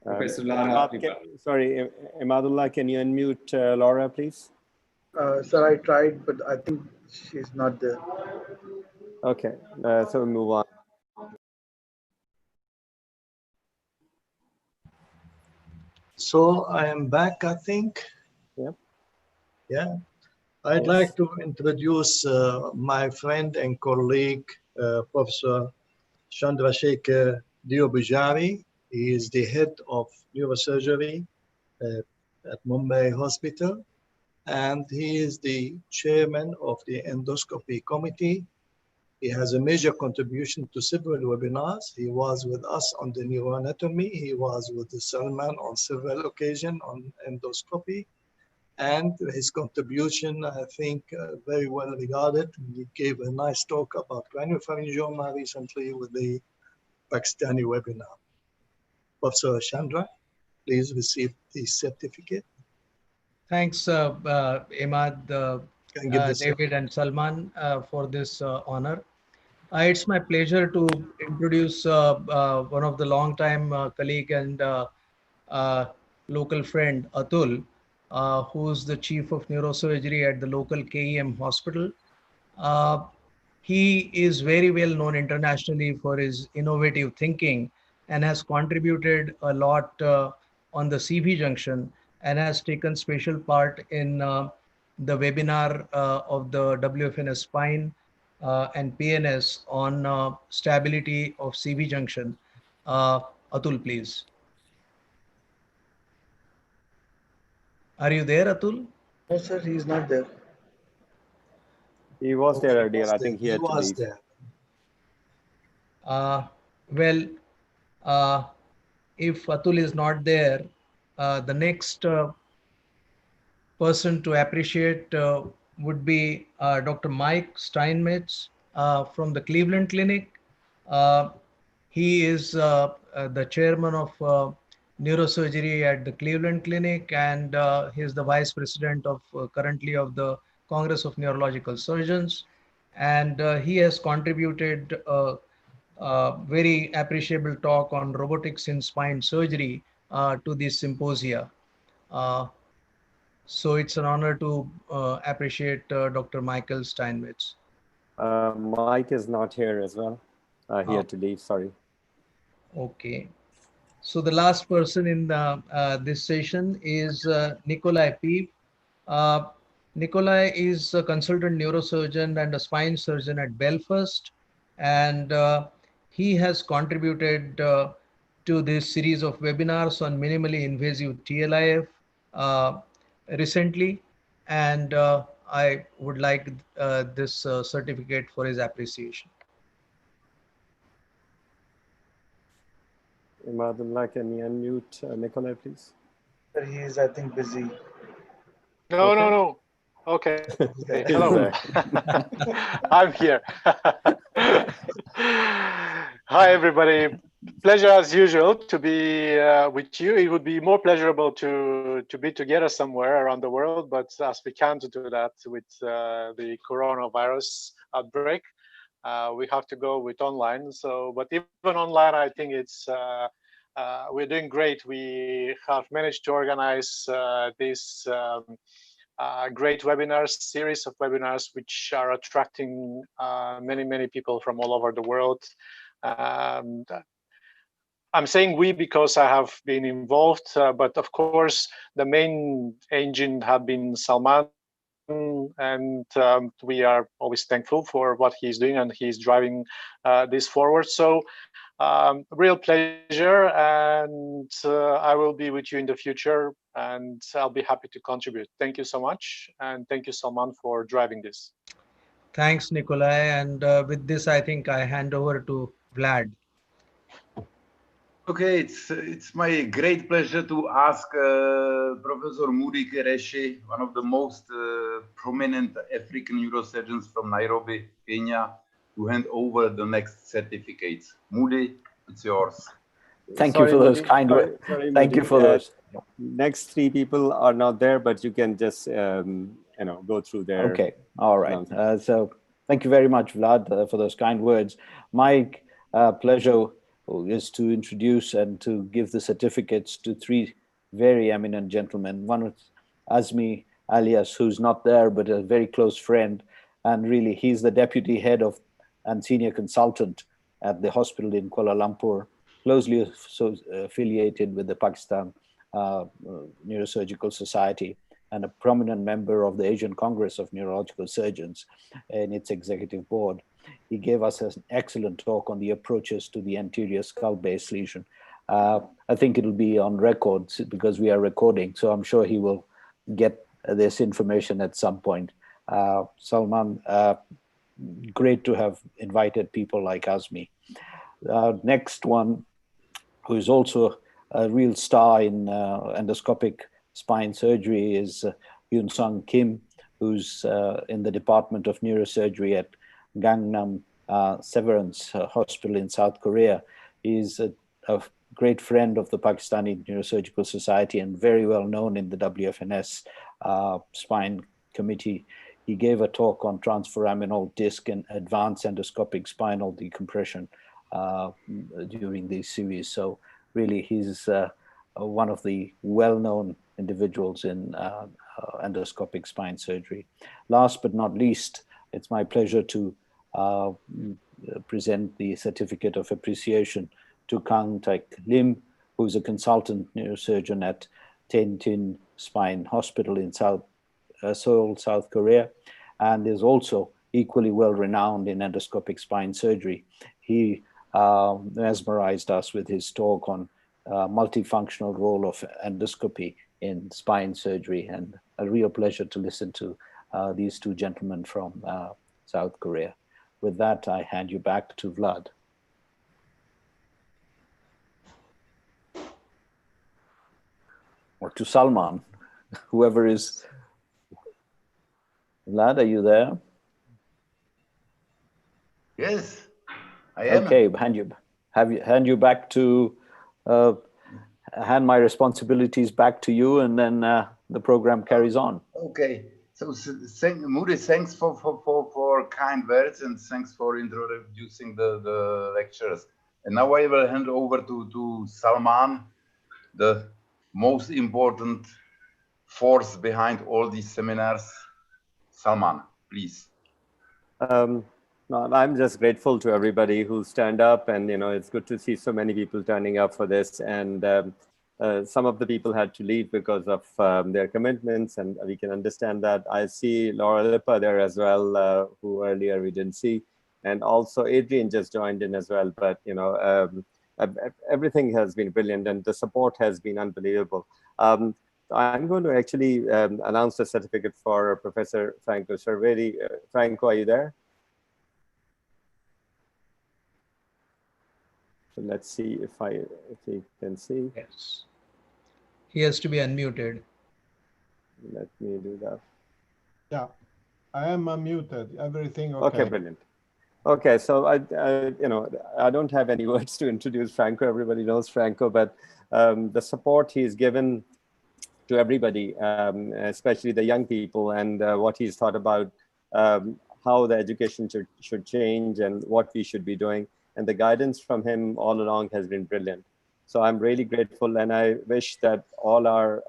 Professor Lara Ripa. Sorry, Imadullah, can you unmute Laura, please? Sir, I tried, but I think she's not there. Okay, so we move on. So I am back, I think. Yep. Yeah. I'd like to introduce my friend and colleague, Professor Chandrasekhar Diobujari. He is the head of neurosurgery at Mumbai Hospital, and he is the chairman of the endoscopy committee. He has a major contribution to several webinars. He was with us on the neuroanatomy. He was with the Salman on several occasions on endoscopy. and his contribution, I think, very well regarded. He gave a nice talk about craniopharyngioma recently with the Pakistani webinar. Professor Chandra, please receive the certificate. Thanks, Imad, David, and Salman for this honor. It's my pleasure to introduce one of the longtime colleague and local friend, Atul, who's the chief of neurosurgery at the local KEM hospital. He is very well known internationally for his innovative thinking and has contributed a lot on the CV junction and has taken special part in the webinar of the WFNS spine and PNS on stability of CV junction. Atul, please. Are you there, Atul? No, sir, he's not there. He was there earlier. I think he had to leave. Well, if Atul is not there, the next person to appreciate would be Dr. Mike Steinmetz from the Cleveland Clinic. He is the chairman of neurosurgery at the Cleveland Clinic, and he is the vice president of currently of the Congress of Neurological Surgeons. And he has contributed very appreciable talk on robotics in spine surgery to this symposia. So it's an honor to appreciate Dr. Michael Steinmetz. Mike is not here as well. He had to leave, sorry. Okay. So the last person in this session is Nikolai Peep. Nikolai is a consultant neurosurgeon and a spine surgeon at Belfast. And he has contributed to this series of webinars on minimally invasive TLIF recently. And I would like this certificate for his appreciation. Imadullah, can you unmute Nikolai, please? He is, I think, busy. No, no, no. Okay. Hello. I'm here. Hi, everybody. Pleasure as usual to be with you. It would be more pleasurable to be together somewhere around the world, but as we can't do that with the coronavirus outbreak, we have to go with online. So, but even online, I think it's we're doing great. We have managed to organize this great webinars, series of webinars, which are attracting many people from all over the world. I'm saying we because I have been involved, but of course, the main engine have been Salman, and we are always thankful for what he's doing, and he's driving this forward. So real pleasure, and I will be with you in the future, and I'll be happy to contribute. Thank you so much, and thank you, Salman, for driving this. Thanks, Nikolai. And with this, I think I hand over to Vlad. Okay, it's my great pleasure to ask Professor Moody Qureshi, one of the most prominent African neurosurgeons from Nairobi, Kenya, to hand over the next certificates. Moody, it's yours. Thank you for those kind words. Thank you for those. Next three people are not there, but you can just go through their. Okay, all right. So thank you very much, Vlad, for those kind words. My pleasure is to introduce and to give the certificates to three very eminent gentlemen. One is Azmi Alias, who's not there, but a very close friend. And really, he's the deputy head of and senior consultant at the hospital in Kuala Lumpur, closely affiliated with the Pakistan Neurosurgical Society, and a prominent member of the Asian Congress of Neurological Surgeons and its executive board. He gave us an excellent talk on the approaches to the anterior skull base lesion. I think it'll be on record because we are recording, so I'm sure he will get this information at some point. Salman, great to have invited people like Azmi. Next one, who is also a real star in endoscopic spine surgery, is Yoon-sung Kim, who's in the Department of Neurosurgery at Gangnam Severance Hospital in South Korea. He's a great friend of the Pakistani Neurosurgical Society and very well known in the WFNS spine committee. He gave a talk on transforaminal disc and advanced endoscopic spinal decompression during this series. So really, he's one of the well-known individuals in endoscopic spine surgery. Last but not least, it's my pleasure to present the certificate of appreciation to Kang Tak Lim, who's a consultant neurosurgeon at Ten Tin Spine Hospital in Seoul, South Korea, and is also equally well renowned in endoscopic spine surgery. He mesmerized us with his talk on multifunctional role of endoscopy in spine surgery, and a real pleasure to listen to these two gentlemen from South Korea. With that, I hand you back to Vlad. Or to Salman, whoever is. Vlad, are you there? Yes, I am. Okay, hand you back to, hand my responsibilities back to you, and then the program carries on. Okay, so Moody, thanks for kind words, and thanks for introducing the lecturers. And now I will hand over to Salman, the most important force behind all these seminars. Salman, please. No, I'm just grateful to everybody who stand up, and it's good to see so many people turning up for this. And some of the people had to leave because of their commitments, and we can understand that. I see Laura Lippa there as well, who earlier we didn't see, and also Adrian just joined in as well. But everything has been brilliant, and the support has been unbelievable. I'm going to actually announce the certificate for Professor Franco Cerveri. Franco, are you there? So let's see if he can see. Yes. He has to be unmuted. Let me do that. Yeah, I am unmuted. Everything okay? Okay, brilliant. Okay, so I don't have any words to introduce Franco. Everybody knows Franco, but the support he's given to everybody, especially the young people, and what he's thought about how the education should change and what we should be doing. And the guidance from him all along has been brilliant. So I'm really grateful, and I wish that all our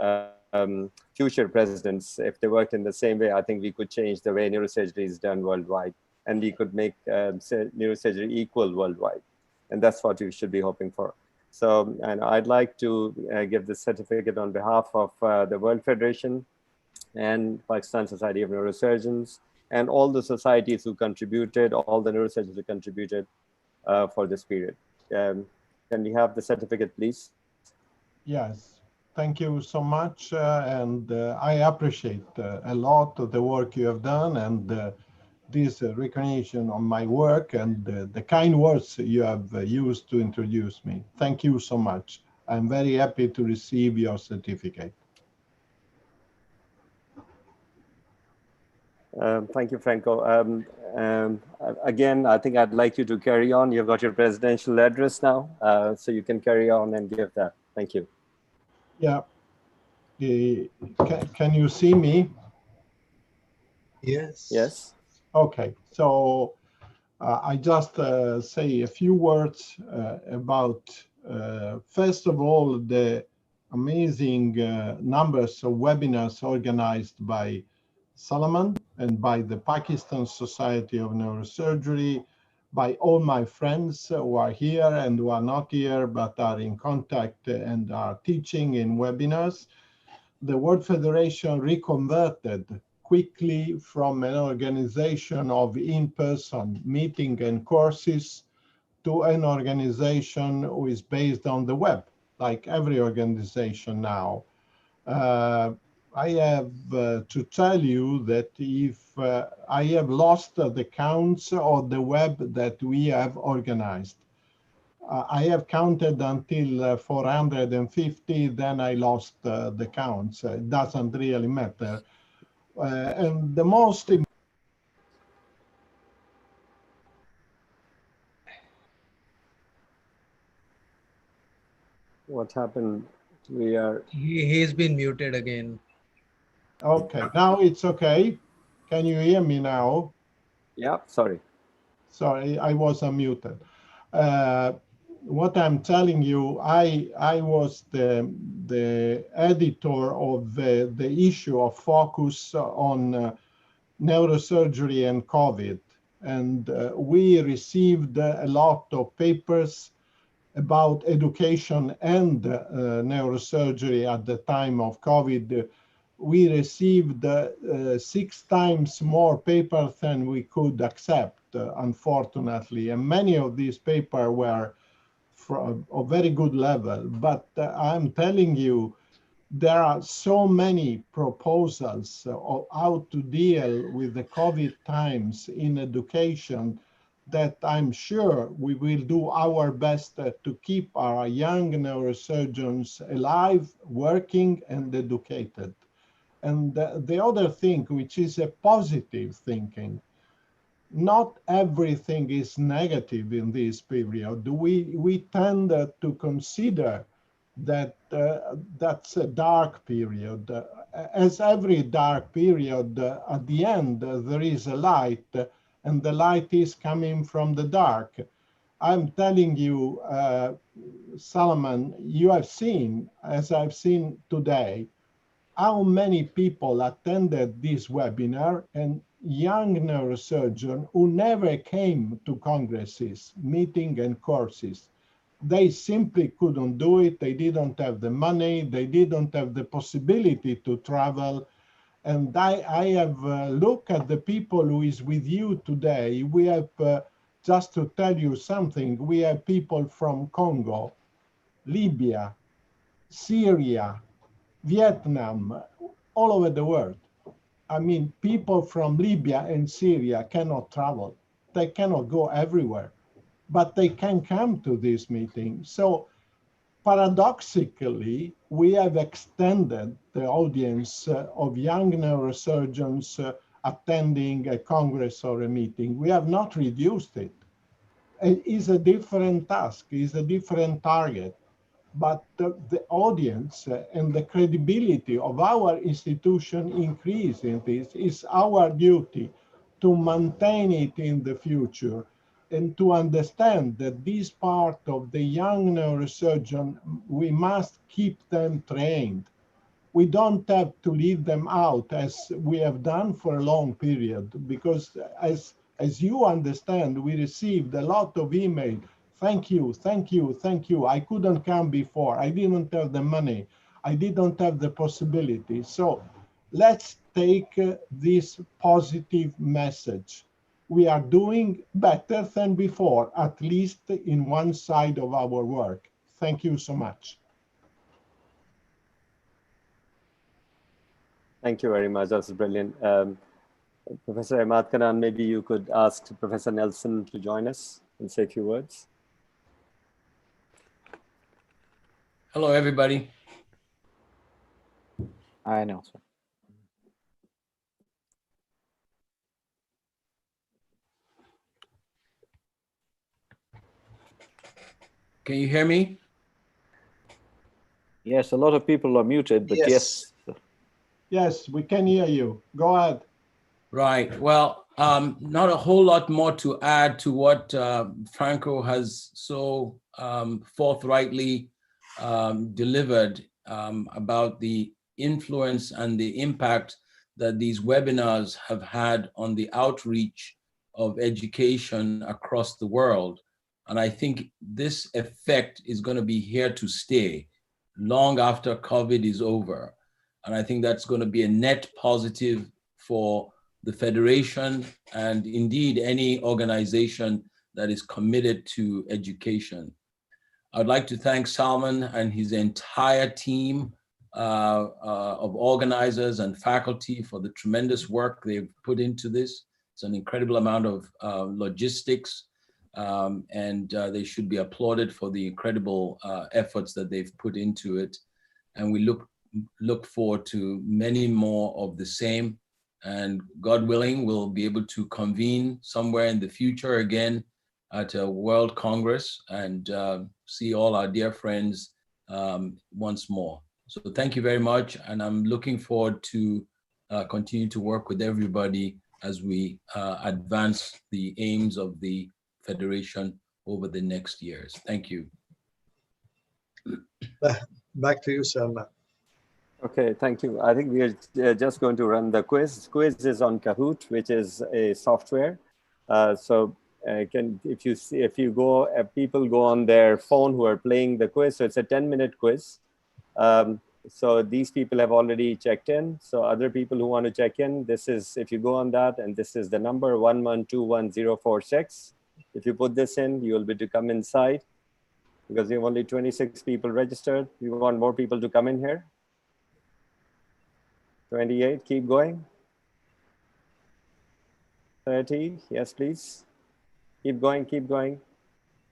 future presidents, if they worked in the same way, I think we could change the way neurosurgery is done worldwide, and we could make neurosurgery equal worldwide. And that's what we should be hoping for. So, and I'd like to give this certificate on behalf of the World Federation and Pakistan Society of Neurosurgeons and all the societies who contributed, all the neurosurgeons who contributed for this period. Can we have the certificate, please? Yes, thank you so much. And I appreciate a lot of the work you have done, and this recognition on my work, and the kind words you have used to introduce me. Thank you so much. I'm very happy to receive your certificate. Thank you, Franco. Again, I think I'd like you to carry on. You've got your presidential address now, so you can carry on and give that. Thank you. Yeah. Can you see me? Yes. Yes. Okay, so I just say a few words about, first of all, the amazing numbers of webinars organized by Salman and by the Pakistan Society of Neurosurgery, by all my friends who are here and who are not here but are in contact and are teaching in webinars. The World Federation reconverted quickly from an organization of in-person meeting and courses to an organization who is based on the web, like every organization now. I have to tell you that if I have lost the counts of the web that we have organized. I have counted until 450, then I lost the counts. It doesn't really matter. And the most What happened? He's been muted again. Okay, now it's okay. Can you hear me now? Yeah, sorry. Sorry, I was unmuted. What I'm telling you, I was the editor of the issue of Focus on neurosurgery and COVID. And we received a lot of papers about education and neurosurgery at the time of COVID. We received 6 times more papers than we could accept, unfortunately. And many of these papers were from a very good level. But I'm telling you, there are so many proposals of how to deal with the COVID times in education that I'm sure we will do our best to keep our young neurosurgeons alive, working, and educated. And the other thing, which is a positive thinking, not everything is negative in this period. We tend to consider that that's a dark period. As every dark period, at the end, there is a light, and the light is coming from the dark. I'm telling you, Solomon, you have seen, as I've seen today, how many people attended this webinar, and young neurosurgeons who never came to congresses, meetings, and courses. They simply couldn't do it. They didn't have the money. They didn't have the possibility to travel. And I have looked at the people who is with you today. We have, just to tell you something, we have people from Congo, Libya, Syria, Vietnam, all over the world. I mean, people from Libya and Syria cannot travel. They cannot go everywhere, but they can come to this meeting. So paradoxically, we have extended the audience of young neurosurgeons attending a congress or a meeting. We have not reduced it. It is a different task, it's a different target. But the audience and the credibility of our institution increase in this. It's our duty to maintain it in the future and to understand that this part of the young neurosurgeon, we must keep them trained. We don't have to leave them out as we have done for a long period, because as you understand, we received a lot of email. Thank you, thank you, thank you. I couldn't come before. I didn't have the money. I didn't have the possibility. So let's take this positive message. We are doing better than before, at least in one side of our work. Thank you so much. Thank you very much. That's brilliant. Professor Ahmad Kanan, maybe you could ask Professor Nelson to join us and say a few words. Hello, everybody. Hi, Nelson. Can you hear me? Yes, a lot of people are muted, but yes. Yes, we can hear you. Go ahead. Right. Well, not a whole lot more to add to what Franco has so forthrightly delivered about the influence and the impact that these webinars have had on the outreach of education across the world. And I think this effect is going to be here to stay long after COVID is over. And I think that's going to be a net positive for the Federation and indeed any organization that is committed to education. I'd like to thank Salman and his entire team of organizers and faculty for the tremendous work they've put into this. It's an incredible amount of logistics, and they should be applauded for the incredible efforts that they've put into it. And we look forward to many more of the same. And God willing, we'll be able to convene somewhere in the future again at a World Congress and see all our dear friends once more. So thank you very much. And I'm looking forward to continue to work with everybody as we advance the aims of the Federation over the next years. Thank you. Back to you, Salman. Okay, thank you. I think we are just going to run the quiz. Quiz is on Kahoot, which is a software. People go on their phone who are playing the quiz. So it's a 10-minute quiz. So these people have already checked in. So other people who want to check in, this is, if you go on that, and this is the number 1121046. If you put this in, you will be to come inside because you have only 26 people registered. You want more people to come in here? 28, keep going. 30, yes, please. Keep going, keep going.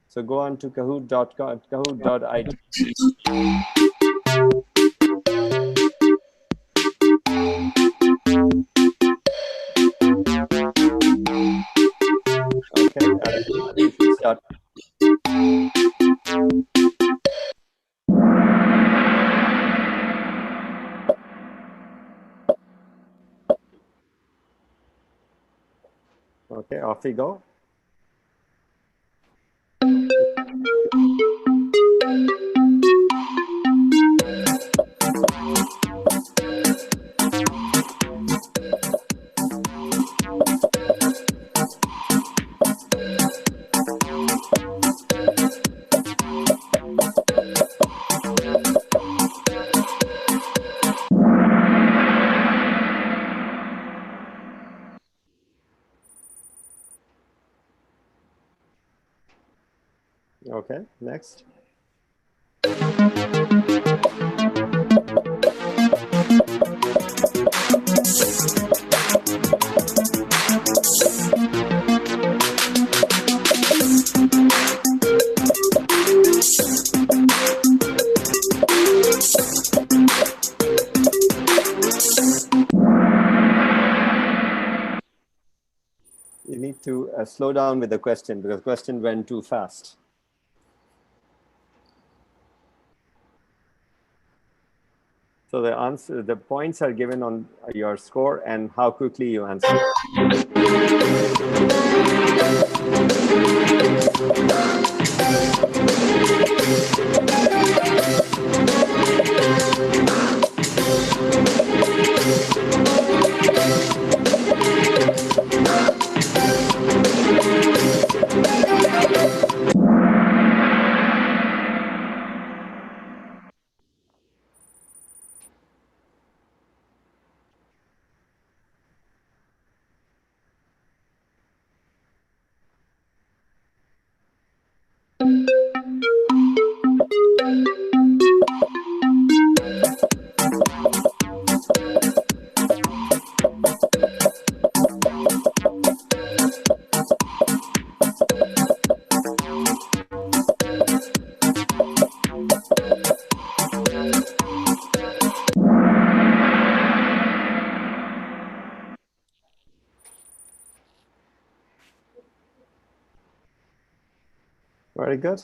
So go on to kahoot.com, kahoot.it. Okay, I think we should start. Okay, off we go. Okay, next. You need to slow down with the question because the question went too fast. So the answer, the points are given on your score and how quickly you answer. Very good.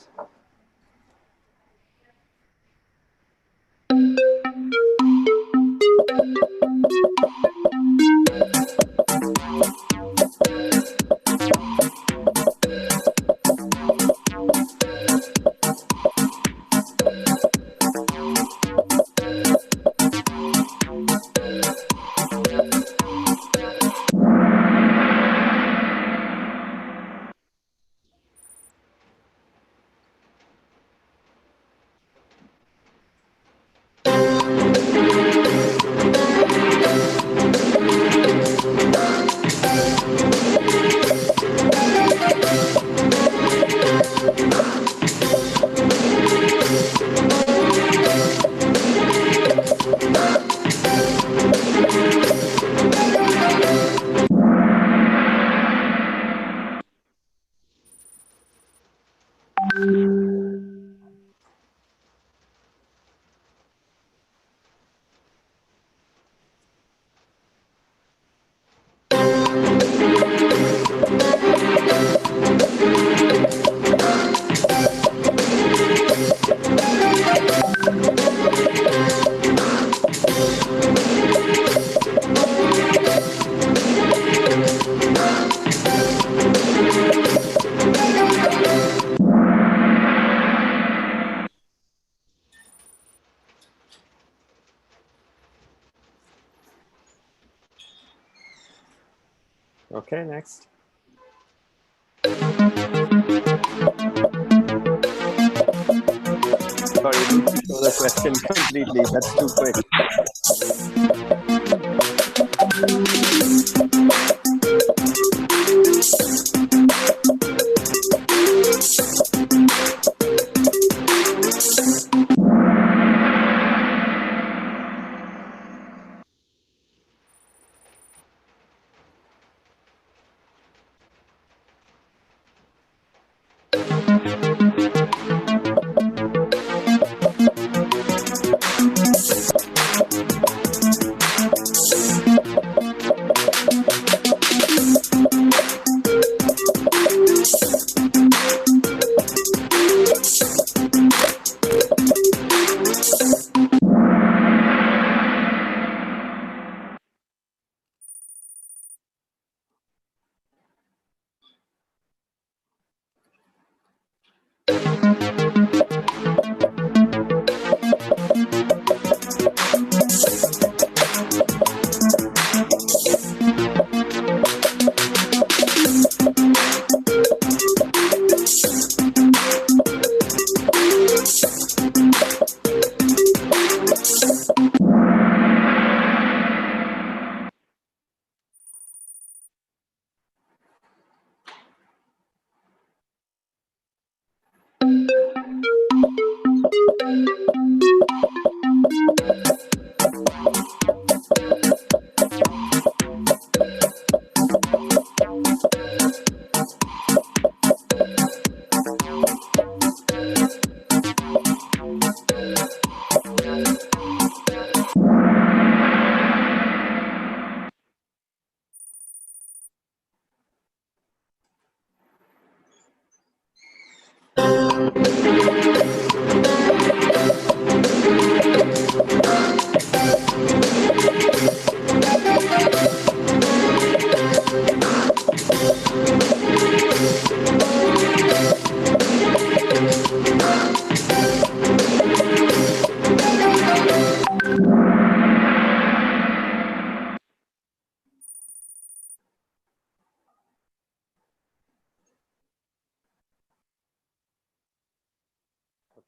Okay, next. Sorry, you need to show the question completely. That's too quick.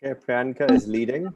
Okay, Priyanka is leading.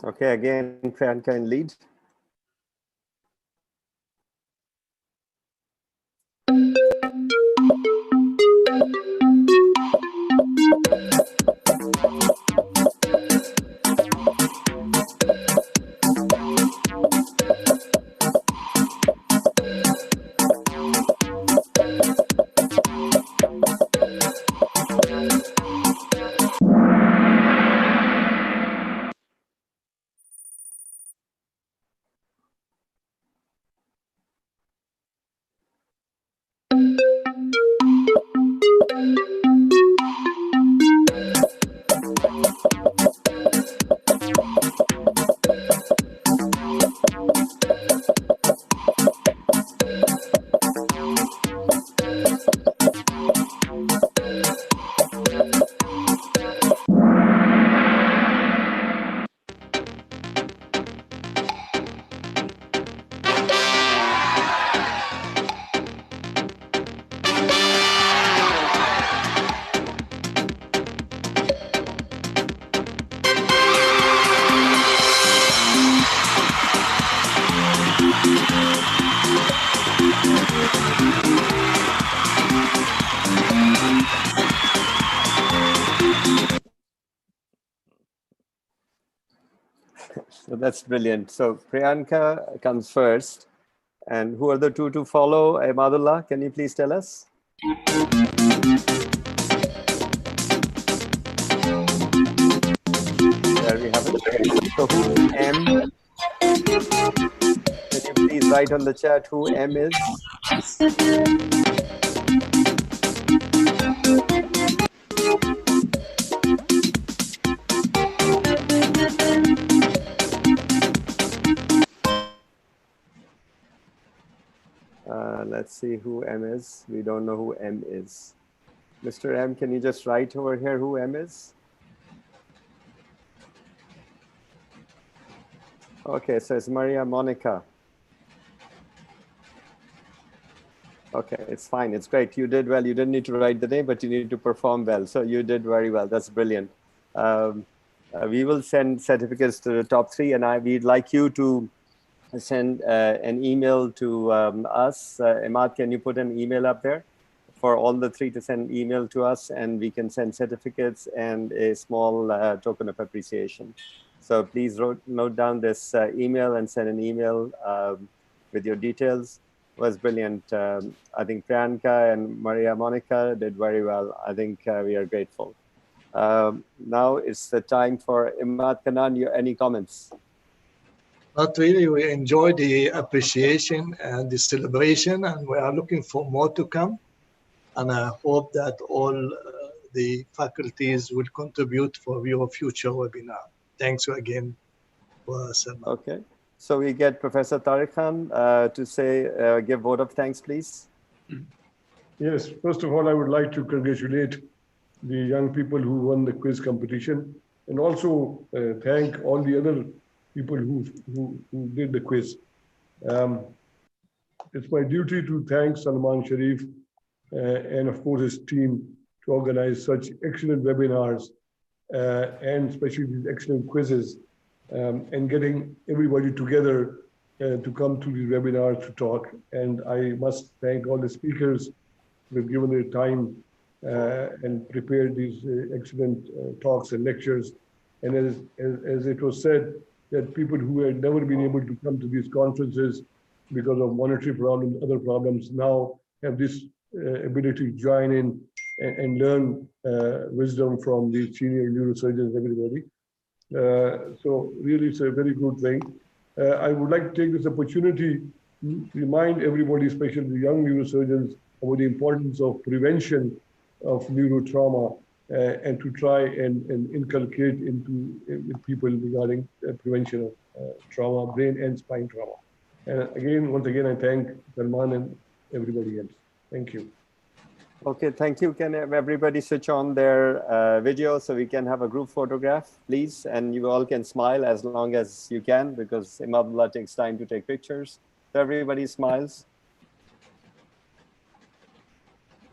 Okay, again, Priyanka in lead. So that's brilliant. So Priyanka comes first. And who are the two to follow? Ahmadullah, can you please tell us? There we have it. So who's M? Can you please write on the chat who M is? Let's see who M is. We don't know who M is. Mr. M, can you just write over here who M is? Okay, so it's Maria Monica. Okay, it's fine. It's great. You did well. You didn't need to write the name, but you need to perform well. So you did very well. That's brilliant. We will send certificates to the top 3, and we'd like you to send an email to us. Imad, can you put an email up there for all the 3 to send email to us, and we can send certificates and a small token of appreciation. So please note down this email and send an email with your details. It was brilliant. I think Priyanka and Maria Monica did very well. I think we are grateful. Now it's the time for Imad Kanan. Any comments? Not really. We enjoy the appreciation and the celebration, and we are looking for more to come. And I hope that all the faculties will contribute for your future webinar. Thanks again for Salman. Okay. So we get Professor Tariq Khan to say, give vote of thanks, please. Yes, first of all, I would like to congratulate the young people who won the quiz competition, and also thank all the other people who did the quiz. It's my duty to thank Salman Sharif and of course his team to organize such excellent webinars and especially these excellent quizzes and getting everybody together to come to these webinars to talk. And I must thank all the speakers who have given their time and prepared these excellent talks and lectures. And as it was said, that people who had never been able to come to these conferences because of monetary problems, other problems, now have this ability to join in and learn wisdom from the senior neurosurgeons, everybody. So really, it's a very good thing. I would like to take this opportunity to remind everybody, especially the young neurosurgeons, about the importance of prevention of neurotrauma and to try and inculcate into people regarding prevention of trauma, brain and spine trauma. And again, once again, I thank Salman and everybody else. Thank you. Okay, thank you. Can everybody switch on their video so we can have a group photograph, please? And you all can smile as long as you can, because Imadullah takes time to take pictures. So everybody smiles.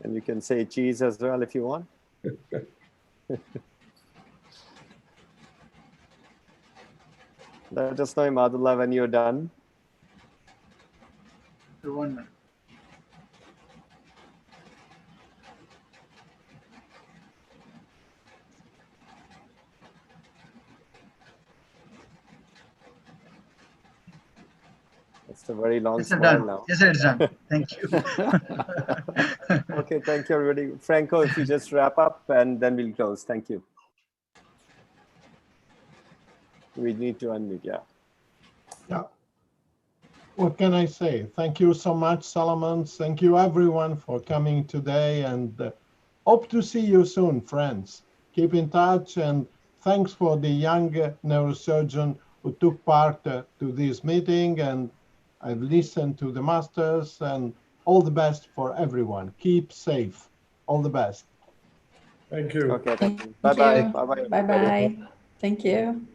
And you can say cheese as well if you want. Let us know, Imadullah, when you're done. 1 minute. It's a very long Yes, sir, smile done. now. Yes, sir, it's done. Thank you. Okay, thank you, everybody. Franco, if you just wrap up and then we'll close. Thank you. We need to unmute, yeah. Yeah. What can I say? Thank you so much, Solomon. Thank you, everyone, for coming today, and hope to see you soon, friends. Keep in touch, and thanks for the young neurosurgeon who took part to this meeting, and I've listened to the masters, and all the best for everyone. Keep safe. All the best. Thank you. Okay, thank you. Thank Bye-bye. you. Bye-bye. Bye-bye. Thank you.